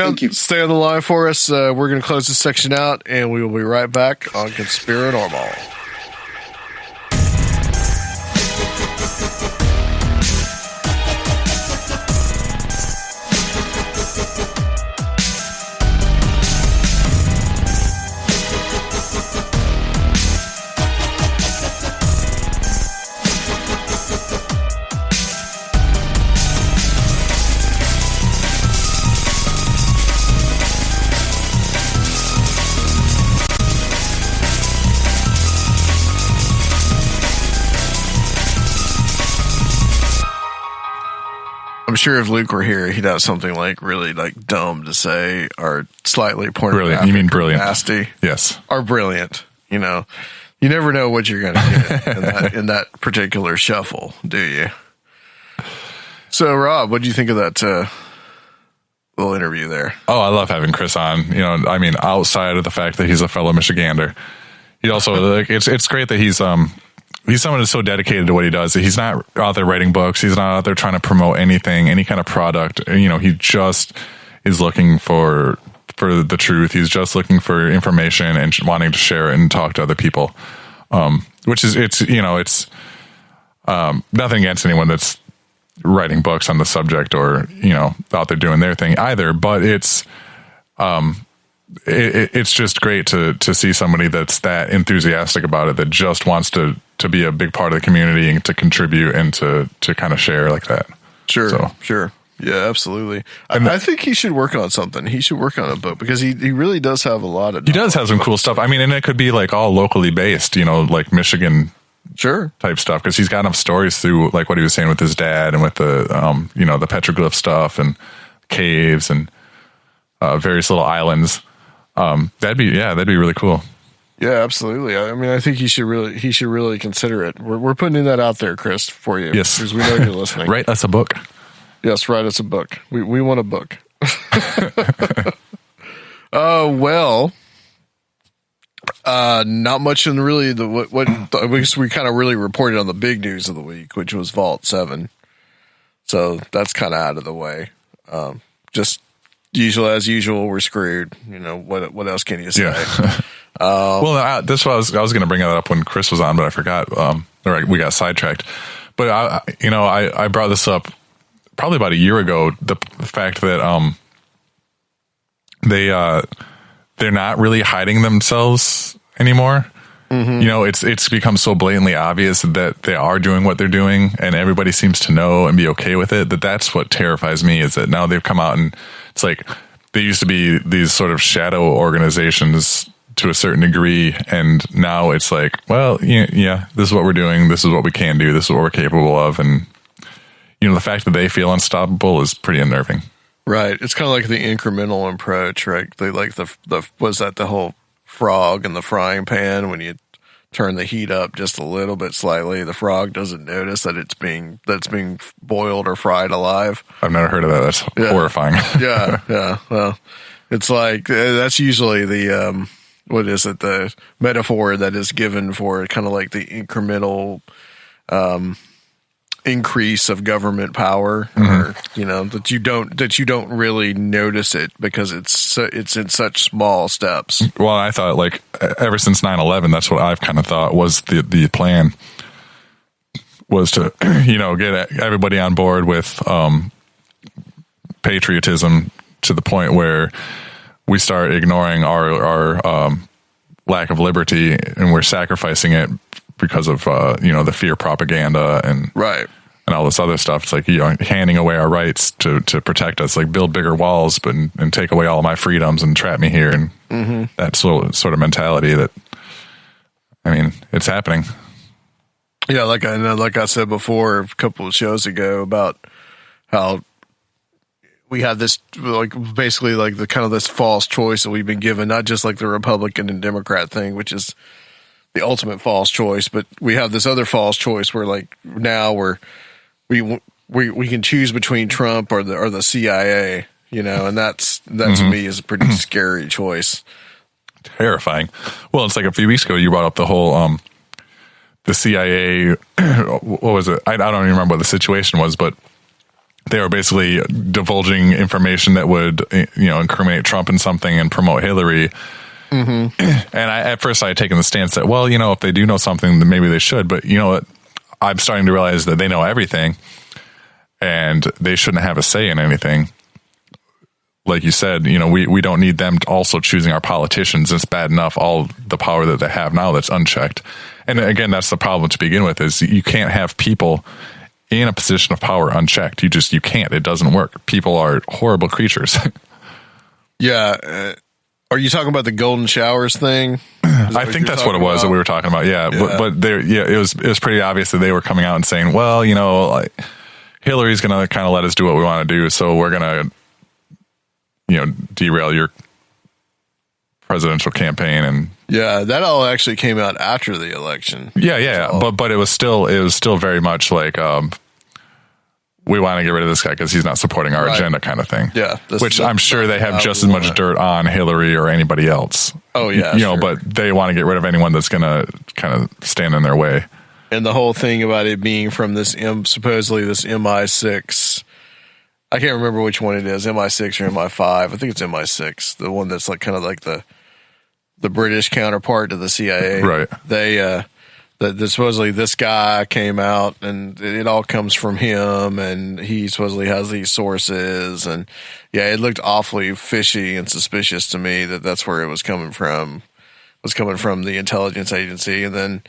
on the line for us. We're going to close this section out, and we will be right back on Conspirinormal. sure if Luke were here, he'd have something like really like dumb to say or slightly pornographic. Brilliant. You mean brilliant? Nasty. Yes. Or brilliant. You know, you never know what you're going to get in that particular shuffle, do you? So, Rob, what do you think of that little interview there? Oh, I love having Chris on. You know, I mean, outside of the fact that he's a fellow Michigander, he also like it's great that he's someone who's so dedicated to what he does that he's not out there writing books. He's not out there trying to promote anything, any kind of product. You know, he just is looking for the truth. He's just looking for information and wanting to share it and talk to other people. Which is, it's nothing against anyone that's writing books on the subject or, you know, out there doing their thing either, but it's just great to see somebody that's that enthusiastic about it, that just wants to be a big part of the community and to contribute and to kind of share like that. Sure. Yeah, absolutely. I think he should work on something. He should work on a book because he really does have a lot of. He does have some cool stuff. I mean, and it could be like all locally based, you know, like Michigan, type stuff. Because he's got enough stories through like what he was saying with his dad and with the you know, the petroglyph stuff and caves and various little islands. That'd be really cool. Yeah, absolutely. I mean, I think he should really consider it. We're putting that out there, Chris, for you. Yes, because we know you're listening. Write us a book. Yes, write us a book. We want a book. Well, not much in really we kind of really reported on the big news of the week, which was Vault 7. So that's kind of out of the way. Just as usual, we're screwed. You know, what else can you say? Yeah. Well, this was I was going to bring that up when Chris was on, but I forgot. We got sidetracked. But I brought this up probably about a year ago. The fact that they're not really hiding themselves anymore. Mm-hmm. You know, it's become so blatantly obvious that they are doing what they're doing, and everybody seems to know and be okay with it. That's what terrifies me, is that now they've come out and it's like they used to be these sort of shadow organizations to a certain degree, and now it's like, well, yeah, this is what we're doing, this is what we can do, this is what we're capable of, and you know, the fact that they feel unstoppable is pretty unnerving. Right. It's kind of like the incremental approach, right? They like the whole frog in the frying pan. When you turn the heat up just a little bit slightly, the frog doesn't notice that it's being boiled or fried alive. I've never heard of that. That's horrifying. Yeah. Well, it's like that's usually the the metaphor that is given for kind of like the incremental increase of government power, or you know, that you don't really notice it because it's in such small steps. Well, I thought like ever since 9/11, that's what I've kind of thought was the plan was to, you know, get everybody on board with patriotism to the point where we start ignoring our lack of liberty, and we're sacrificing it because of the fear propaganda and all this other stuff. It's like, you know, handing away our rights to protect us, like build bigger walls, but and take away all of my freedoms and trap me here, and that sort of mentality that, I mean, it's happening. Yeah, like I said before a couple of shows ago about how we have this, like, basically like the kind of this false choice that we've been given, not just like the Republican and Democrat thing, which is the ultimate false choice, but we have this other false choice where like now we can choose between Trump or the CIA, you know, and that to me is a pretty scary choice. Terrifying. Well, it's like a few weeks ago you brought up the whole the CIA. What was it? I don't even remember what the situation was, but they were basically divulging information that would, you know, incriminate Trump in something and promote Hillary. And at first I had taken the stance that, well, you know, if they do know something, then maybe they should. But you know what? I'm starting to realize that they know everything, and they shouldn't have a say in anything. Like you said, you know, we don't need them also choosing our politicians. It's bad enough all the power that they have now that's unchecked. And again, that's the problem to begin with, is you can't have people in a position of power unchecked. You can't. It doesn't work. People are horrible creatures. Yeah. Are you talking about the golden showers thing? I think that's what it was that we were talking about. Yeah. But it was pretty obvious that they were coming out and saying, well, you know, like, Hillary's going to kind of let us do what we want to do. So we're going to, derail your presidential campaign. And yeah, that all actually came out after the election. Yeah. So, but it was still very much like, we want to get rid of this guy because he's not supporting our agenda kind of thing. Yeah. Which I'm sure they have just as much dirt on Hillary or anybody else. Oh, yeah. But they want to get rid of anyone that's going to kind of stand in their way. And the whole thing about it being from this supposedly this MI6, I can't remember which one it is, MI6 or MI5. I think it's MI6, the one that's like kind of like the British counterpart to the CIA. Right. They supposedly this guy came out and it all comes from him, and he supposedly has these sources, and it looked awfully fishy and suspicious to me that's where it was coming from. It was coming from the intelligence agency. And then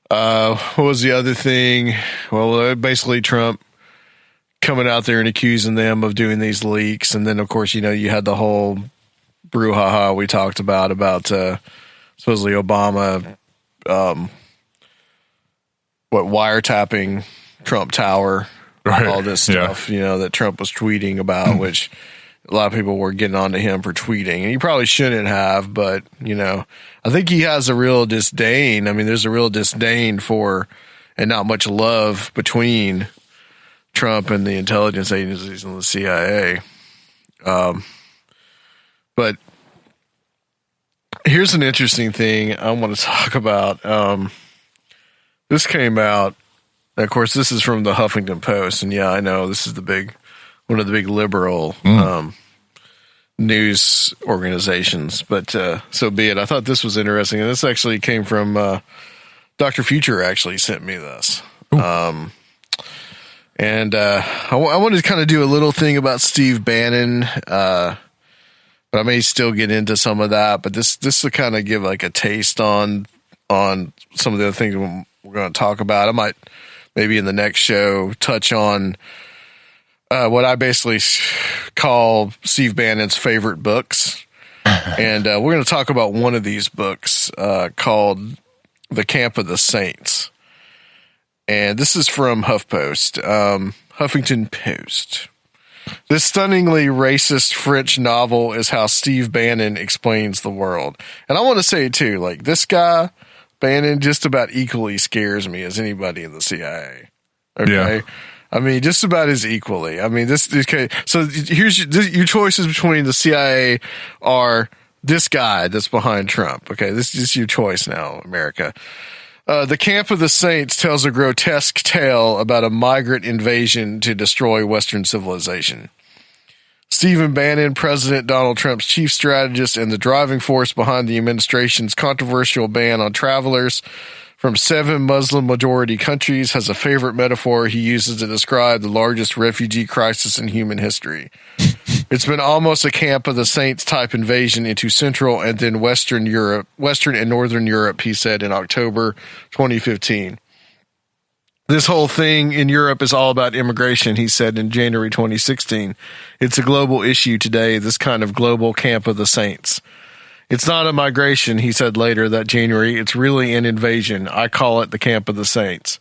what was the other thing? Well, basically Trump coming out there and accusing them of doing these leaks. And then of course, you had the whole brouhaha we talked about supposedly Obama, wiretapping Trump Tower, all this stuff, that Trump was tweeting about, which a lot of people were getting onto him for tweeting. And he probably shouldn't have, but, I think he has a real disdain. I mean, there's a real disdain for and not much love between Trump and the intelligence agencies and the CIA. But here's an interesting thing I want to talk about. This came out, of course, this is from the Huffington Post, and I know this is one of the big liberal news organizations, but so be it. I thought this was interesting, and this actually came from Dr. Future actually sent me this. And I wanted to kind of do a little thing about Steve Bannon, but I may still get into some of that, but this will kind of give like a taste on some of the other things we're going to talk about. I might maybe in the next show touch on what I basically call Steve Bannon's favorite books. And we're going to talk about one of these books called The Camp of the Saints. And this is from Huffington Post. This stunningly racist French novel is how Steve Bannon explains the world. And I want to say, too, like this guy, Bannon, just about equally scares me as anybody in the CIA. Okay? Yeah. I mean, just about as equally. I mean, okay. So here's your choices between the CIA are this guy that's behind Trump. Okay, this is your choice now, America. The Camp of the Saints tells a grotesque tale about a migrant invasion to destroy Western civilization. Stephen Bannon, President Donald Trump's chief strategist and the driving force behind the administration's controversial ban on travelers from 7 Muslim-majority countries, has a favorite metaphor he uses to describe the largest refugee crisis in human history. It's been almost a Camp of the Saints type invasion into Central and then Western and Northern Europe, he said in October 2015. This whole thing in Europe is all about immigration, he said in January 2016. It's a global issue today, this kind of global Camp of the Saints. It's not a migration, he said later that January. It's really an invasion. I call it the Camp of the Saints.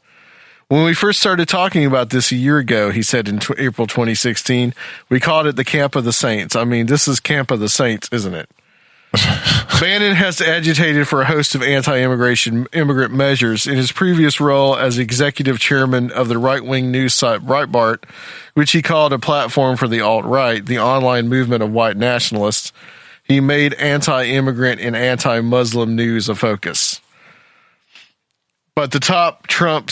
When we first started talking about this a year ago, he said in April 2016, we called it the Camp of the Saints. I mean, this is Camp of the Saints, isn't it? Bannon has agitated for a host of anti-immigrant measures. In his previous role as executive chairman of the right-wing news site Breitbart, which he called a platform for the alt-right, the online movement of white nationalists, he made anti-immigrant and anti-Muslim news a focus. But the top Trump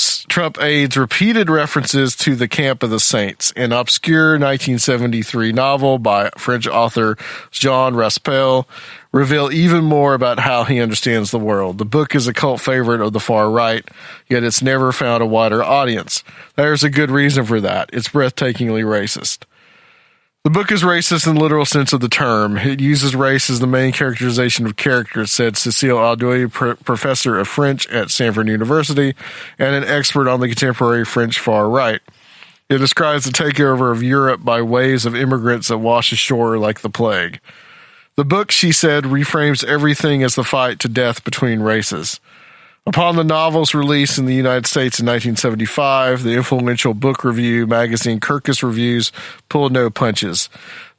aides' repeated references to the Camp of the Saints, an obscure 1973 novel by French author Jean Raspail, reveal even more about how he understands the world. The book is a cult favorite of the far right, yet it's never found a wider audience. There's a good reason for that. It's breathtakingly racist. The book is racist in the literal sense of the term. It uses race as the main characterization of characters, said Cécile Audouy, professor of French at Stanford University and an expert on the contemporary French far right. It describes the takeover of Europe by waves of immigrants that wash ashore like the plague. The book, she said, reframes everything as the fight to death between races. Upon the novel's release in the United States in 1975, the influential book review magazine Kirkus Reviews pulled no punches.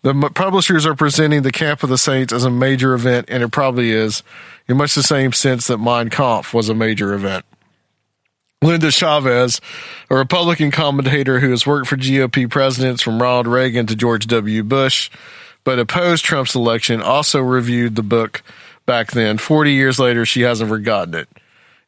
The publishers are presenting the Camp of the Saints as a major event, and it probably is, in much the same sense that Mein Kampf was a major event. Linda Chavez, a Republican commentator who has worked for GOP presidents from Ronald Reagan to George W. Bush, but opposed Trump's election, also reviewed the book back then. 40 years later, she hasn't forgotten it.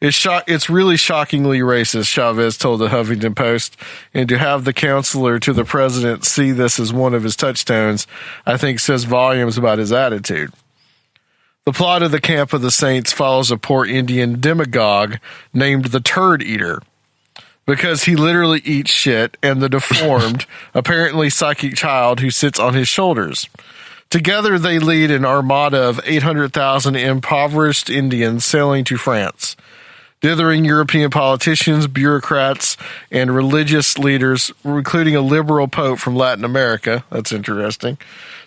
It's really shockingly racist, Chavez told the Huffington Post, and to have the counselor to the president see this as one of his touchstones, I think says volumes about his attitude. The plot of the Camp of the Saints follows a poor Indian demagogue named the Turd Eater, because he literally eats shit, and the deformed, apparently psychic child who sits on his shoulders. Together they lead an armada of 800,000 impoverished Indians sailing to France. Dithering European politicians, bureaucrats, and religious leaders, including a liberal pope from Latin America, that's interesting,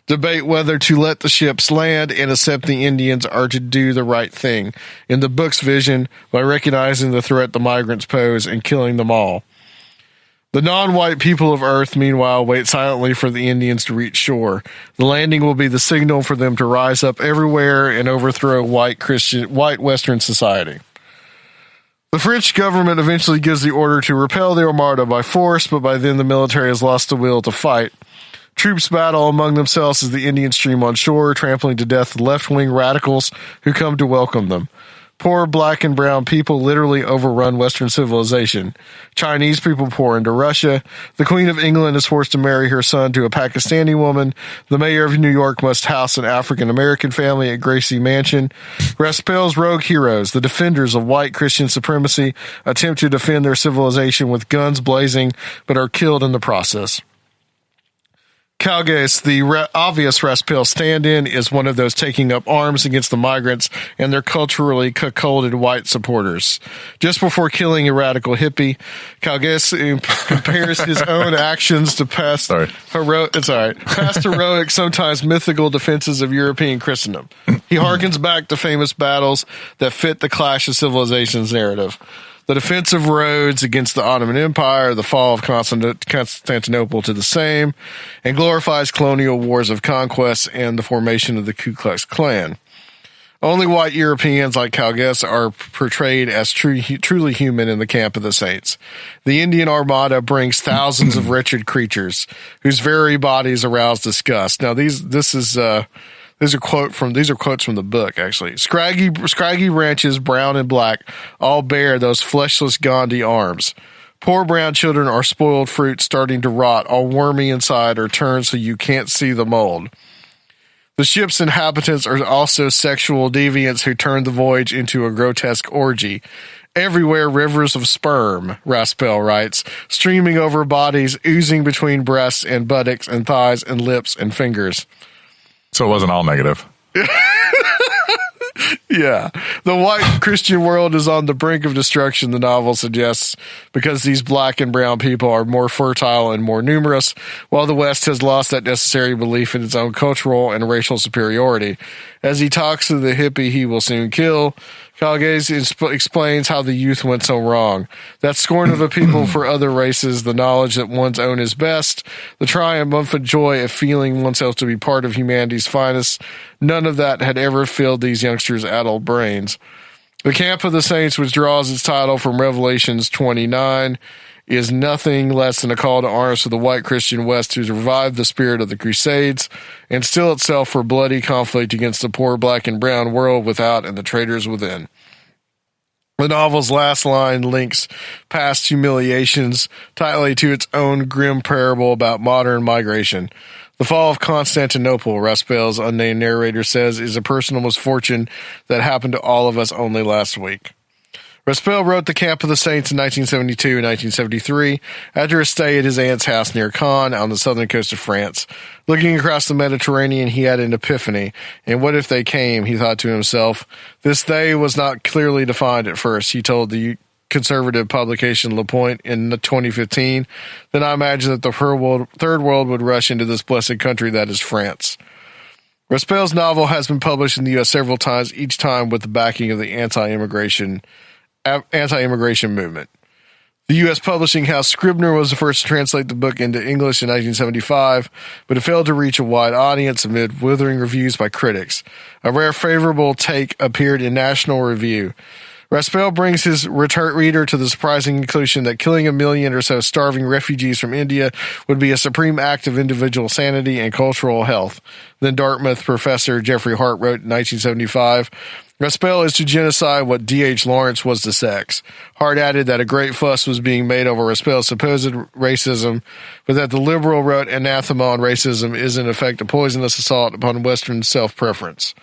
debate whether to let the ships land and accept the Indians or to do the right thing, in the book's vision, by recognizing the threat the migrants pose and killing them all. The non-white people of Earth, meanwhile, wait silently for the Indians to reach shore. The landing will be the signal for them to rise up everywhere and overthrow white Western society. The French government eventually gives the order to repel the Armada by force, but by then the military has lost the will to fight. Troops battle among themselves as the Indians stream on shore, trampling to death the left-wing radicals who come to welcome them. Poor black and brown people literally overrun Western civilization. Chinese people pour into Russia. The Queen of England is forced to marry her son to a Pakistani woman. The mayor of New York must house an African-American family at Gracie Mansion. Raspel's rogue heroes, the defenders of white Christian supremacy, attempt to defend their civilization with guns blazing, but are killed in the process. Calgas, the obvious Raspel stand-in, is one of those taking up arms against the migrants and their culturally cuckolded white supporters. Just before killing a radical hippie, Calgas compares his own actions to past heroic, sometimes mythical defenses of European Christendom. He harkens back to famous battles that fit the clash of civilizations narrative. The defense of Rhodes against the Ottoman Empire, the fall of Constantinople to the same, and glorifies colonial wars of conquest and the formation of the Ku Klux Klan. Only white Europeans like Calgas are portrayed as truly human in the Camp of the Saints. The Indian Armada brings thousands of wretched creatures whose very bodies arouse disgust. Now, these are quotes from the book, actually. Scraggy branches, brown and black, all bear those fleshless Gandhi arms. Poor brown children are spoiled fruit starting to rot, all wormy inside or turned so you can't see the mold. The ship's inhabitants are also sexual deviants who turn the voyage into a grotesque orgy. Everywhere rivers of sperm, Raspel writes, streaming over bodies, oozing between breasts and buttocks and thighs and lips and fingers. So it wasn't all negative. Yeah. The white Christian world is on the brink of destruction, the novel suggests, because these black and brown people are more fertile and more numerous, while the West has lost that necessary belief in its own cultural and racial superiority. As he talks to the hippie he will soon kill, Calgas explains how the youth went so wrong. That scorn of a people for other races, the knowledge that one's own is best, the triumphant joy of feeling oneself to be part of humanity's finest, none of that had ever filled these youngsters' adult brains. The Camp of the Saints, which draws its title from Revelations 29, is nothing less than a call to arms for the white Christian West to revive the spirit of the Crusades and still itself for bloody conflict against the poor black and brown world without and the traitors within. The novel's last line links past humiliations tightly to its own grim parable about modern migration. The fall of Constantinople, Raspel's unnamed narrator says, is a personal misfortune that happened to all of us only last week. Raspel wrote The Camp of the Saints in 1972 and 1973 after a stay at his aunt's house near Caen on the southern coast of France. Looking across the Mediterranean, he had an epiphany. And what if they came, he thought to himself. This they was not clearly defined at first, he told the conservative publication Le Point in 2015. Then I imagine that the third world would rush into this blessed country that is France. Raspel's novel has been published in the U.S. several times, each time with the backing of the anti-immigration anti-immigration movement. The U.S. publishing house Scribner was the first to translate the book into English in 1975, but it failed to reach a wide audience amid withering reviews by critics. A rare favorable take appeared in National Review. Raspel brings his reader to the surprising conclusion that killing 1 million or so starving refugees from India would be a supreme act of individual sanity and cultural health. Then Dartmouth professor Jeffrey Hart wrote in 1975, Raspel is to genocide what D.H. Lawrence was to sex. Hart added that a great fuss was being made over Raspel's supposed racism, but that the liberal wrote anathema on racism is in effect a poisonous assault upon Western self-preference.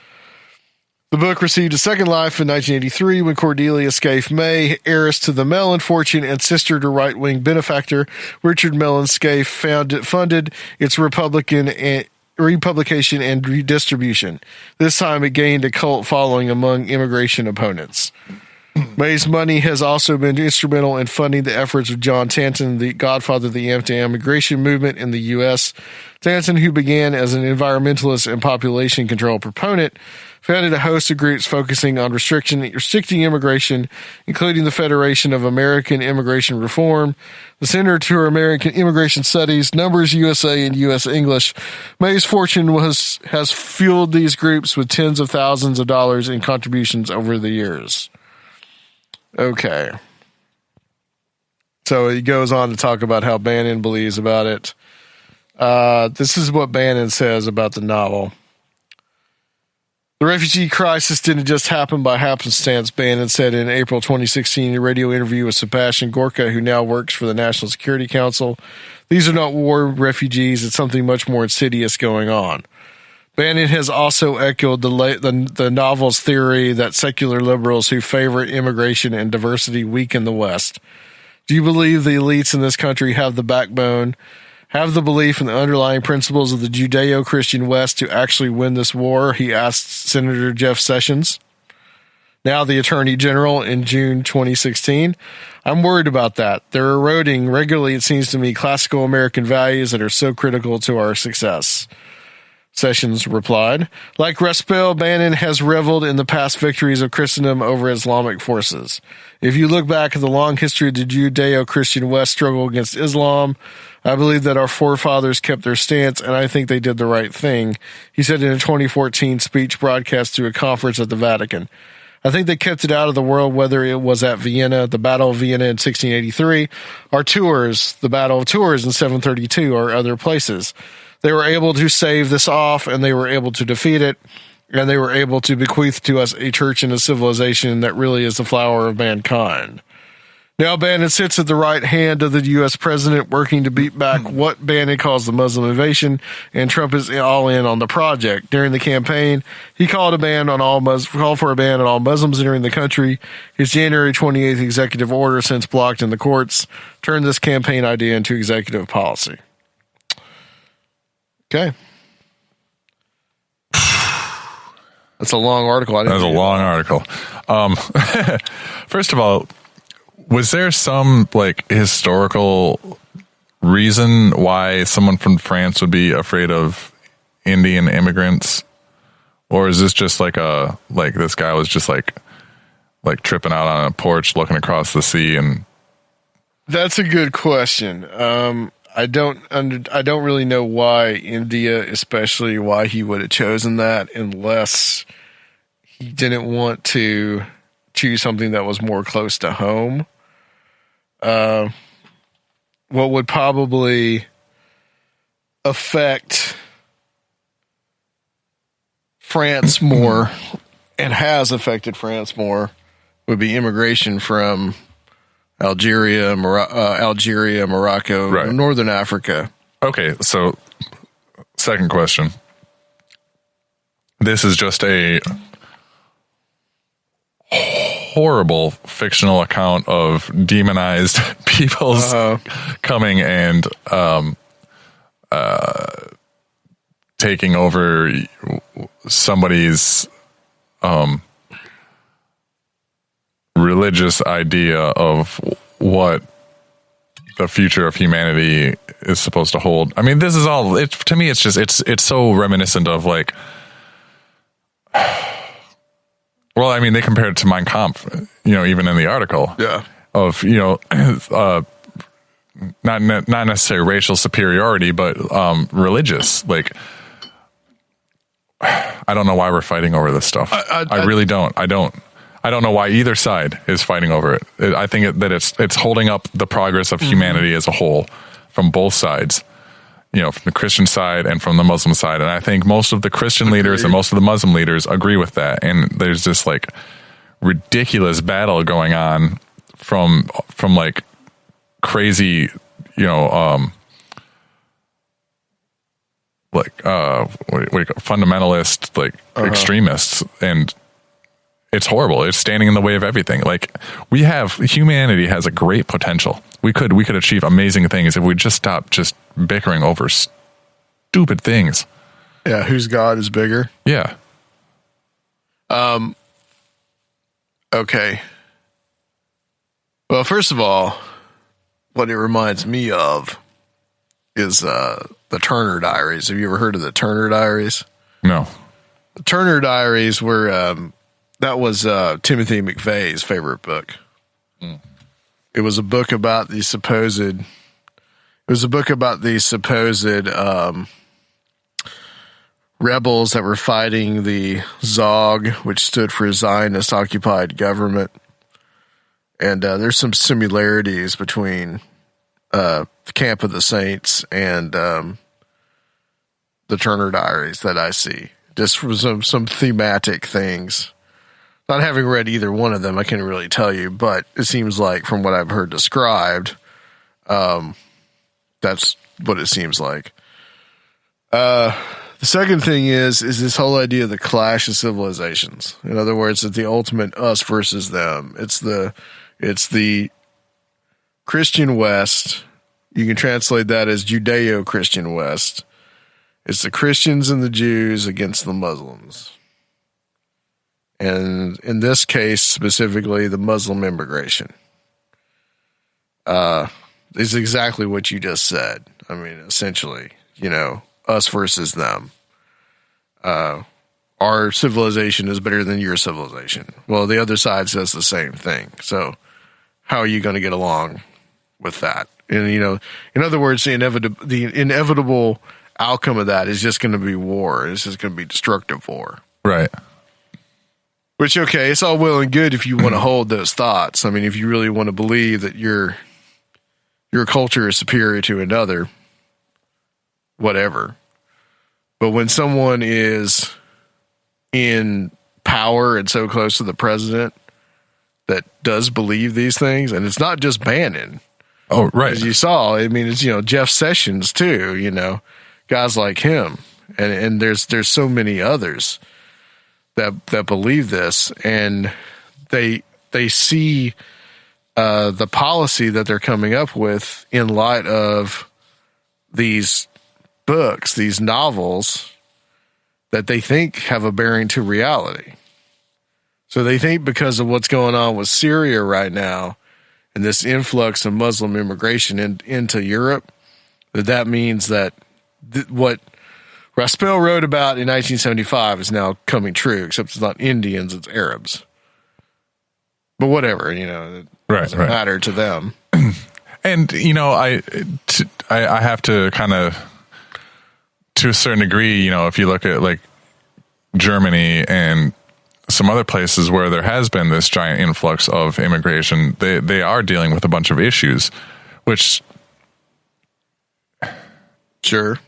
The book received a second life in 1983 when Cordelia Scaife May, heiress to the Mellon fortune and sister to right-wing benefactor Richard Mellon Scaife, funded its republication and redistribution. This time it gained a cult following among immigration opponents. May's money has also been instrumental in funding the efforts of John Tanton, the godfather of the anti-immigration movement in the U.S. Tanton, who began as an environmentalist and population control proponent, founded a host of groups focusing on restricting immigration, including the Federation of American Immigration Reform, the Center for American Immigration Studies, Numbers USA, and U.S. English. May's fortune has fueled these groups with tens of thousands of dollars in contributions over the years. Okay. So he goes on to talk about how Bannon believes about it. This is what Bannon says about the novel. The refugee crisis didn't just happen by happenstance, Bannon said in April 2016 in a radio interview with Sebastian Gorka, who now works for the National Security Council. These are not war refugees. It's something much more insidious going on. Bannon has also echoed the novel's theory that secular liberals who favor immigration and diversity weaken the West. Do you believe the elites in this country have the backbone, have the belief in the underlying principles of the Judeo-Christian West to actually win this war? He asked Senator Jeff Sessions, now the Attorney General, in June 2016. I'm worried about that. They're eroding regularly, it seems to me, classical American values that are so critical to our success. Sessions replied, like Raspel, Bannon has reveled in the past victories of Christendom over Islamic forces. If you look back at the long history of the Judeo-Christian West struggle against Islam, I believe that our forefathers kept their stance, and I think they did the right thing, he said in a 2014 speech broadcast to a conference at the Vatican. I think they kept it out of the world, whether it was at Vienna, the Battle of Vienna in 1683, or Tours, the Battle of Tours in 732, or other places. They were able to save this off, and they were able to defeat it, and they were able to bequeath to us a church and a civilization that really is the flower of mankind. Now Bannon sits at the right hand of the U.S. president, working to beat back what Bannon calls the Muslim invasion, and Trump is all in on the project. During the campaign, he called for a ban on all Muslims entering the country. His January 28th executive order, since blocked in the courts, turned this campaign idea into executive policy. Okay. That's a long article. That's a long article. First of all, was there some historical reason why someone from France would be afraid of Indian immigrants? Or is this just this guy was just tripping out on a porch looking across the sea? And that's a good question. I don't really know why India, especially why he would have chosen that, unless he didn't want to choose something that was more close to home. What would probably affect France more, and has affected France more, would be immigration from Algeria, Morocco, right. Northern Africa. Okay, so second question. This is just a horrible fictional account of demonized people's coming and taking over somebody's religious idea of what the future of humanity is supposed to hold. I mean, this is all, to me, it's so reminiscent of Well, I mean, they compared it to Mein Kampf, even in the article. Yeah. Of, not necessarily racial superiority, but religious. Like, I don't know why we're fighting over this stuff. I really don't. I don't know why either side is fighting over it. I think that it's holding up the progress of humanity as a whole from both sides. From the Christian side and from the Muslim side. And I think most of the Christian leaders and most of the Muslim leaders agree with that. And there's this like ridiculous battle going on from like crazy, fundamentalist, like extremists. And it's horrible. It's standing in the way of everything. Like humanity has a great potential. We could achieve amazing things if we just stop just bickering over stupid things. Yeah, whose God is bigger? Yeah. Okay. Well, first of all, what it reminds me of is the Turner Diaries. Have you ever heard of the Turner Diaries? No. The Turner Diaries were that was Timothy McVeigh's favorite book. It was a book about the supposed rebels that were fighting the Zog, which stood for Zionist Occupied Government. And there's some similarities between the Camp of the Saints and the Turner Diaries that I see. Just for some thematic things. Not having read either one of them, I can't really tell you, but it seems like from what I've heard described, that's what it seems like. The second thing is this whole idea of the clash of civilizations. In other words, it's the ultimate us versus them. It's the Christian West. You can translate that as Judeo-Christian West. It's the Christians and the Jews against the Muslims. And in this case, specifically, the Muslim immigration. Is exactly what you just said. I mean, essentially, us versus them. Our civilization is better than your civilization. Well, the other side says the same thing. So how are you going to get along with that? And, in other words, the inevitable outcome of that is just going to be war. It's just going to be destructive war. Right. Which, okay, it's all well and good if you want to hold those thoughts. I mean, if you really want to believe that your culture is superior to another, whatever. But when someone is in power and so close to the president that does believe these things, and it's not just Bannon. Oh, right. As you saw, I mean, it's, Jeff Sessions too, guys like him. And there's so many others that believe this, and they see the policy that they're coming up with in light of these books, these novels that they think have a bearing to reality. So they think because of what's going on with Syria right now and this influx of Muslim immigration into Europe, that means that what Raspel wrote about in 1975 is now coming true, except it's not Indians, it's Arabs. But whatever, it doesn't matter to them. And, I have to kind of, to a certain degree, if you look at like Germany and some other places where there has been this giant influx of immigration, they are dealing with a bunch of issues, which, sure,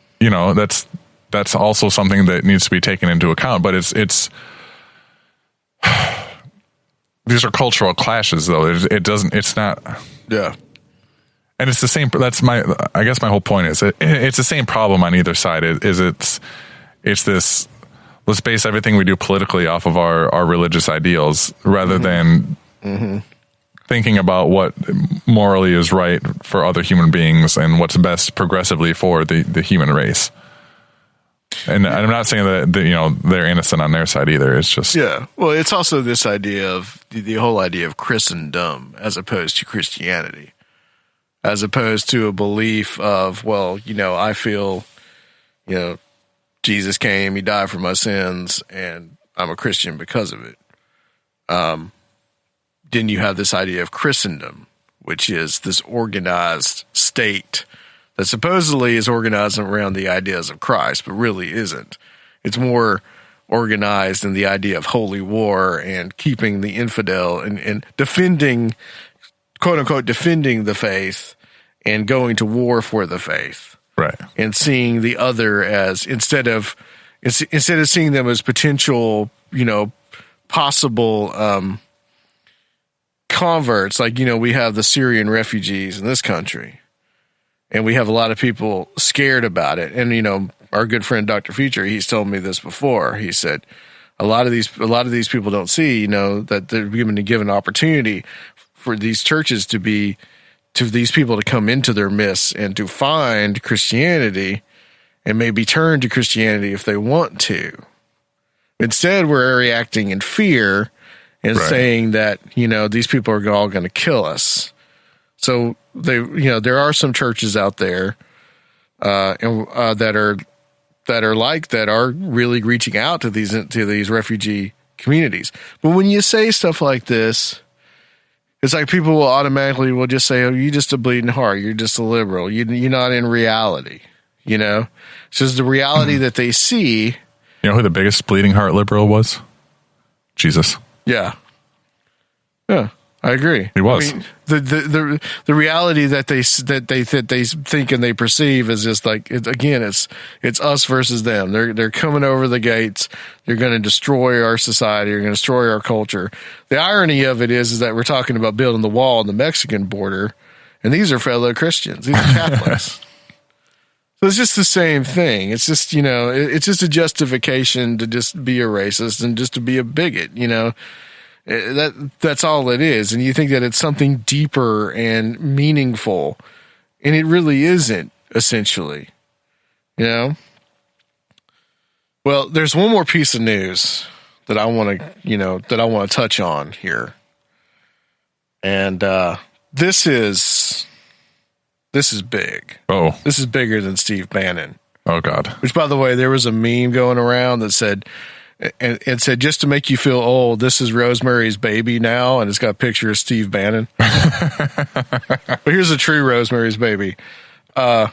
that's also something that needs to be taken into account. But it's these are cultural clashes, though. It's not. Yeah. And it's the same. I guess my whole point is it's the same problem on either side. It's this. Let's base everything we do politically off of our religious ideals rather than thinking about what morally is right for other human beings and what's best progressively for the human race. And I'm not saying that they're innocent on their side either. It's just Well, it's also this idea of the whole idea of Christendom as opposed to Christianity, as opposed to a belief of I feel Jesus came, he died for my sins, and I'm a Christian because of it. Then you have this idea of Christendom, which is this organized state that supposedly is organized around the ideas of Christ, but really isn't. It's more organized in the idea of holy war and keeping the infidel and defending, quote unquote, defending the faith and going to war for the faith. Right. And seeing the other as, instead of seeing them as potential, possible, converts, like, we have the Syrian refugees in this country, and we have a lot of people scared about it. And, our good friend, Dr. Future, he's told me this before. He said, a lot of these people don't see, that they're given an opportunity for these churches to these people to come into their midst and to find Christianity and maybe turn to Christianity if they want to. Instead, we're reacting in fear and saying that, these people are all going to kill us. So there are some churches out there, that are really reaching out to these refugee communities. But when you say stuff like this, it's like people will just say, "Oh, you're just a bleeding heart. You're just a liberal. You're not in reality." It's just the reality that they see. You know who the biggest bleeding heart liberal was? Jesus. Yeah. Yeah, I agree. He was. I mean, the reality that they think and they perceive is just like, it's us versus them. They're coming over the gates. They're going to destroy our society. They're going to destroy our culture. The irony of it is that we're talking about building the wall on the Mexican border, and these are fellow Christians. These are Catholics. So it's just the same thing. It's just, it's just a justification to just be a racist and just to be a bigot, That's all it is. And you think that it's something deeper and meaningful, and it really isn't, essentially. Well, there's one more piece of news that I want to, touch on here. And this is big. Oh. This is bigger than Steve Bannon. Oh, God. Which, by the way, there was a meme going around that said, and it said, just to make you feel old, this is Rosemary's Baby now, and it's got a picture of Steve Bannon. But here's a true Rosemary's Baby. The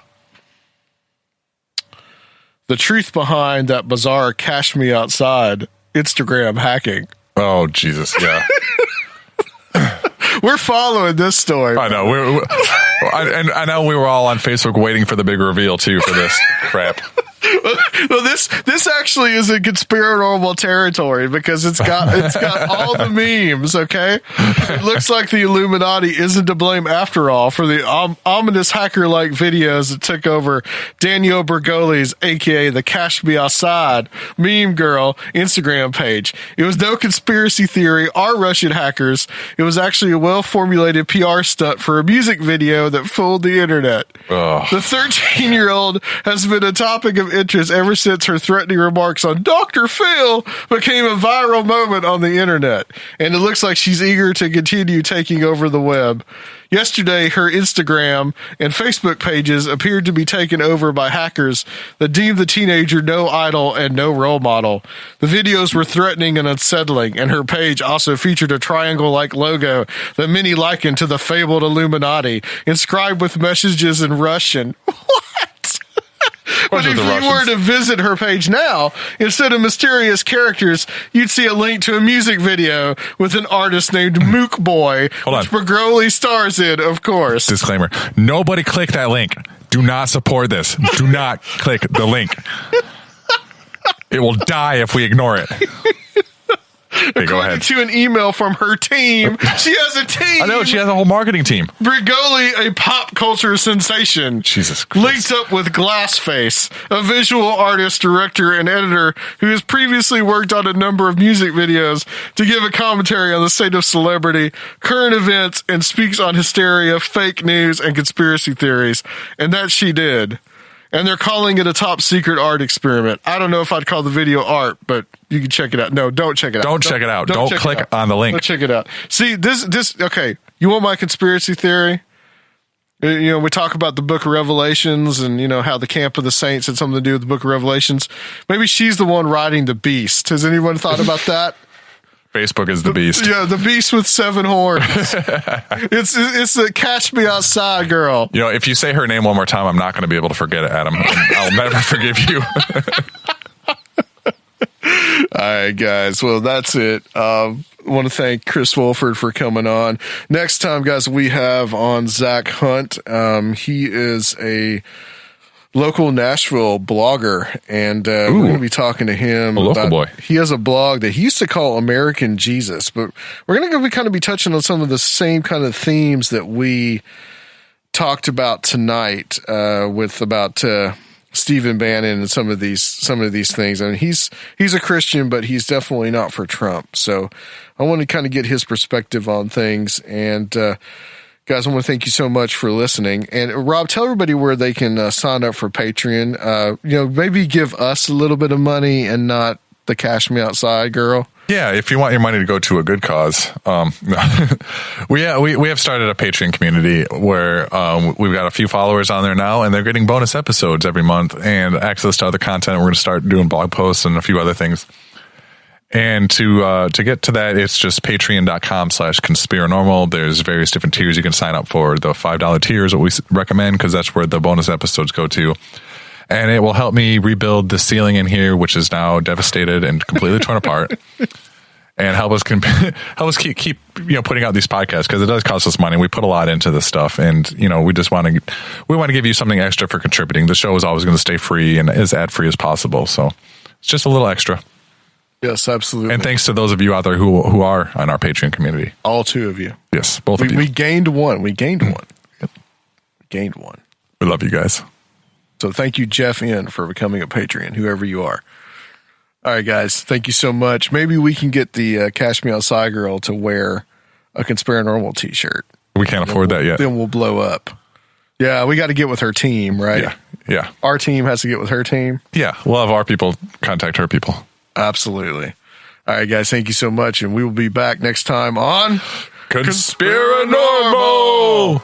truth behind that bizarre Cash Me Outside Instagram hacking. Oh, Jesus, yeah. We're following this story. I know. I know we were all on Facebook waiting for the big reveal, too, for this crap. Well, this actually is in Conspirinormal territory because it's got all the memes. Okay, it looks like the Illuminati isn't to blame after all for the ominous hacker-like videos that took over Danielle Bergoli's, aka the Cash Me Outside meme girl, Instagram page. It was no conspiracy theory or Russian hackers. It was actually a well-formulated PR stunt for a music video that fooled the internet. Ugh. The 13-year-old has been a topic of interest ever since her threatening remarks on Dr. Phil became a viral moment on the internet, and it looks like she's eager to continue taking over the web. Yesterday, her Instagram and Facebook pages appeared to be taken over by hackers that deemed the teenager no idol and no role model. The videos were threatening and unsettling, and her page also featured a triangle-like logo that many likened to the fabled Illuminati, inscribed with messages in Russian. What? But if you were to visit her page now, instead of mysterious characters, you'd see a link to a music video with an artist named Mook Boy, which Bergoli stars in, of course. Disclaimer. Nobody click that link. Do not support this. Do not click the link. It will die if we ignore it. Okay, go ahead. To an email from her team. She has a team. I know, she has a whole marketing team. Bergoli, a pop culture sensation. Jesus Christ. Linked up with Glassface, a visual artist, director, and editor who has previously worked on a number of music videos to give a commentary on the state of celebrity, current events, and speaks on hysteria, fake news, and conspiracy theories. And that she did. And they're calling it a top secret art experiment. I don't know if I'd call the video art, but you can check it out. No, don't check it out. Don't check it out. Don't click on the link. Don't check it out. See, this, okay. You want my conspiracy theory? We talk about the book of Revelations and, how the camp of the saints had something to do with the book of Revelations. Maybe she's the one riding the beast. Has anyone thought about that? Facebook is the beast. Yeah, the beast with 7 horns. It's the Catch Me Outside girl. You know, if you say her name one more time, I'm not going to be able to forget it, Adam. I'll never forgive you. All right, guys. Well, that's it. I want to thank Chris Wolford for coming on. Next time, guys, we have on Zach Hunt. He is a local Nashville blogger, and we're going to be talking to him. A local boy. He has a blog that he used to call American Jesus, but we're going to kind of be touching on some of the same kind of themes that we talked about tonight about Stephen Bannon and some of these things. I mean, he's a Christian, but he's definitely not for Trump. So I want to kind of get his perspective on things. And guys, I want to thank you so much for listening. And Rob, tell everybody where they can sign up for Patreon. Maybe give us a little bit of money and not the Cash Me Outside girl. Yeah, if you want your money to go to a good cause, we have started a Patreon community where we've got a few followers on there now, and they're getting bonus episodes every month and access to other content. We're going to start doing blog posts and a few other things. And to get to that, it's just patreon.com/Conspirinormal. There's various different tiers you can sign up for. The $5 tier is what we recommend because that's where the bonus episodes go to. And it will help me rebuild the ceiling in here, which is now devastated and completely torn apart, and help us keep putting out these podcasts because it does cost us money. We put a lot into this stuff, and we want to give you something extra for contributing. The show is always going to stay free and as ad free as possible, so it's just a little extra. Yes, absolutely. And thanks to those of you out there who are on our Patreon community. All 2 of you. Yes, both of you. We gained one. We gained one. Gained one. We love you guys. So thank you, Jeff N., for becoming a Patreon, whoever you are. All right, guys. Thank you so much. Maybe we can get the Cash Me Outside girl to wear a Conspirinormal t-shirt. We can't afford that yet. Then we'll blow up. Yeah, we got to get with her team, right? Yeah. Our team has to get with her team. Yeah, we'll have our people contact her people. Absolutely. All right, guys. Thank you so much, and we will be back next time on Conspirinormal.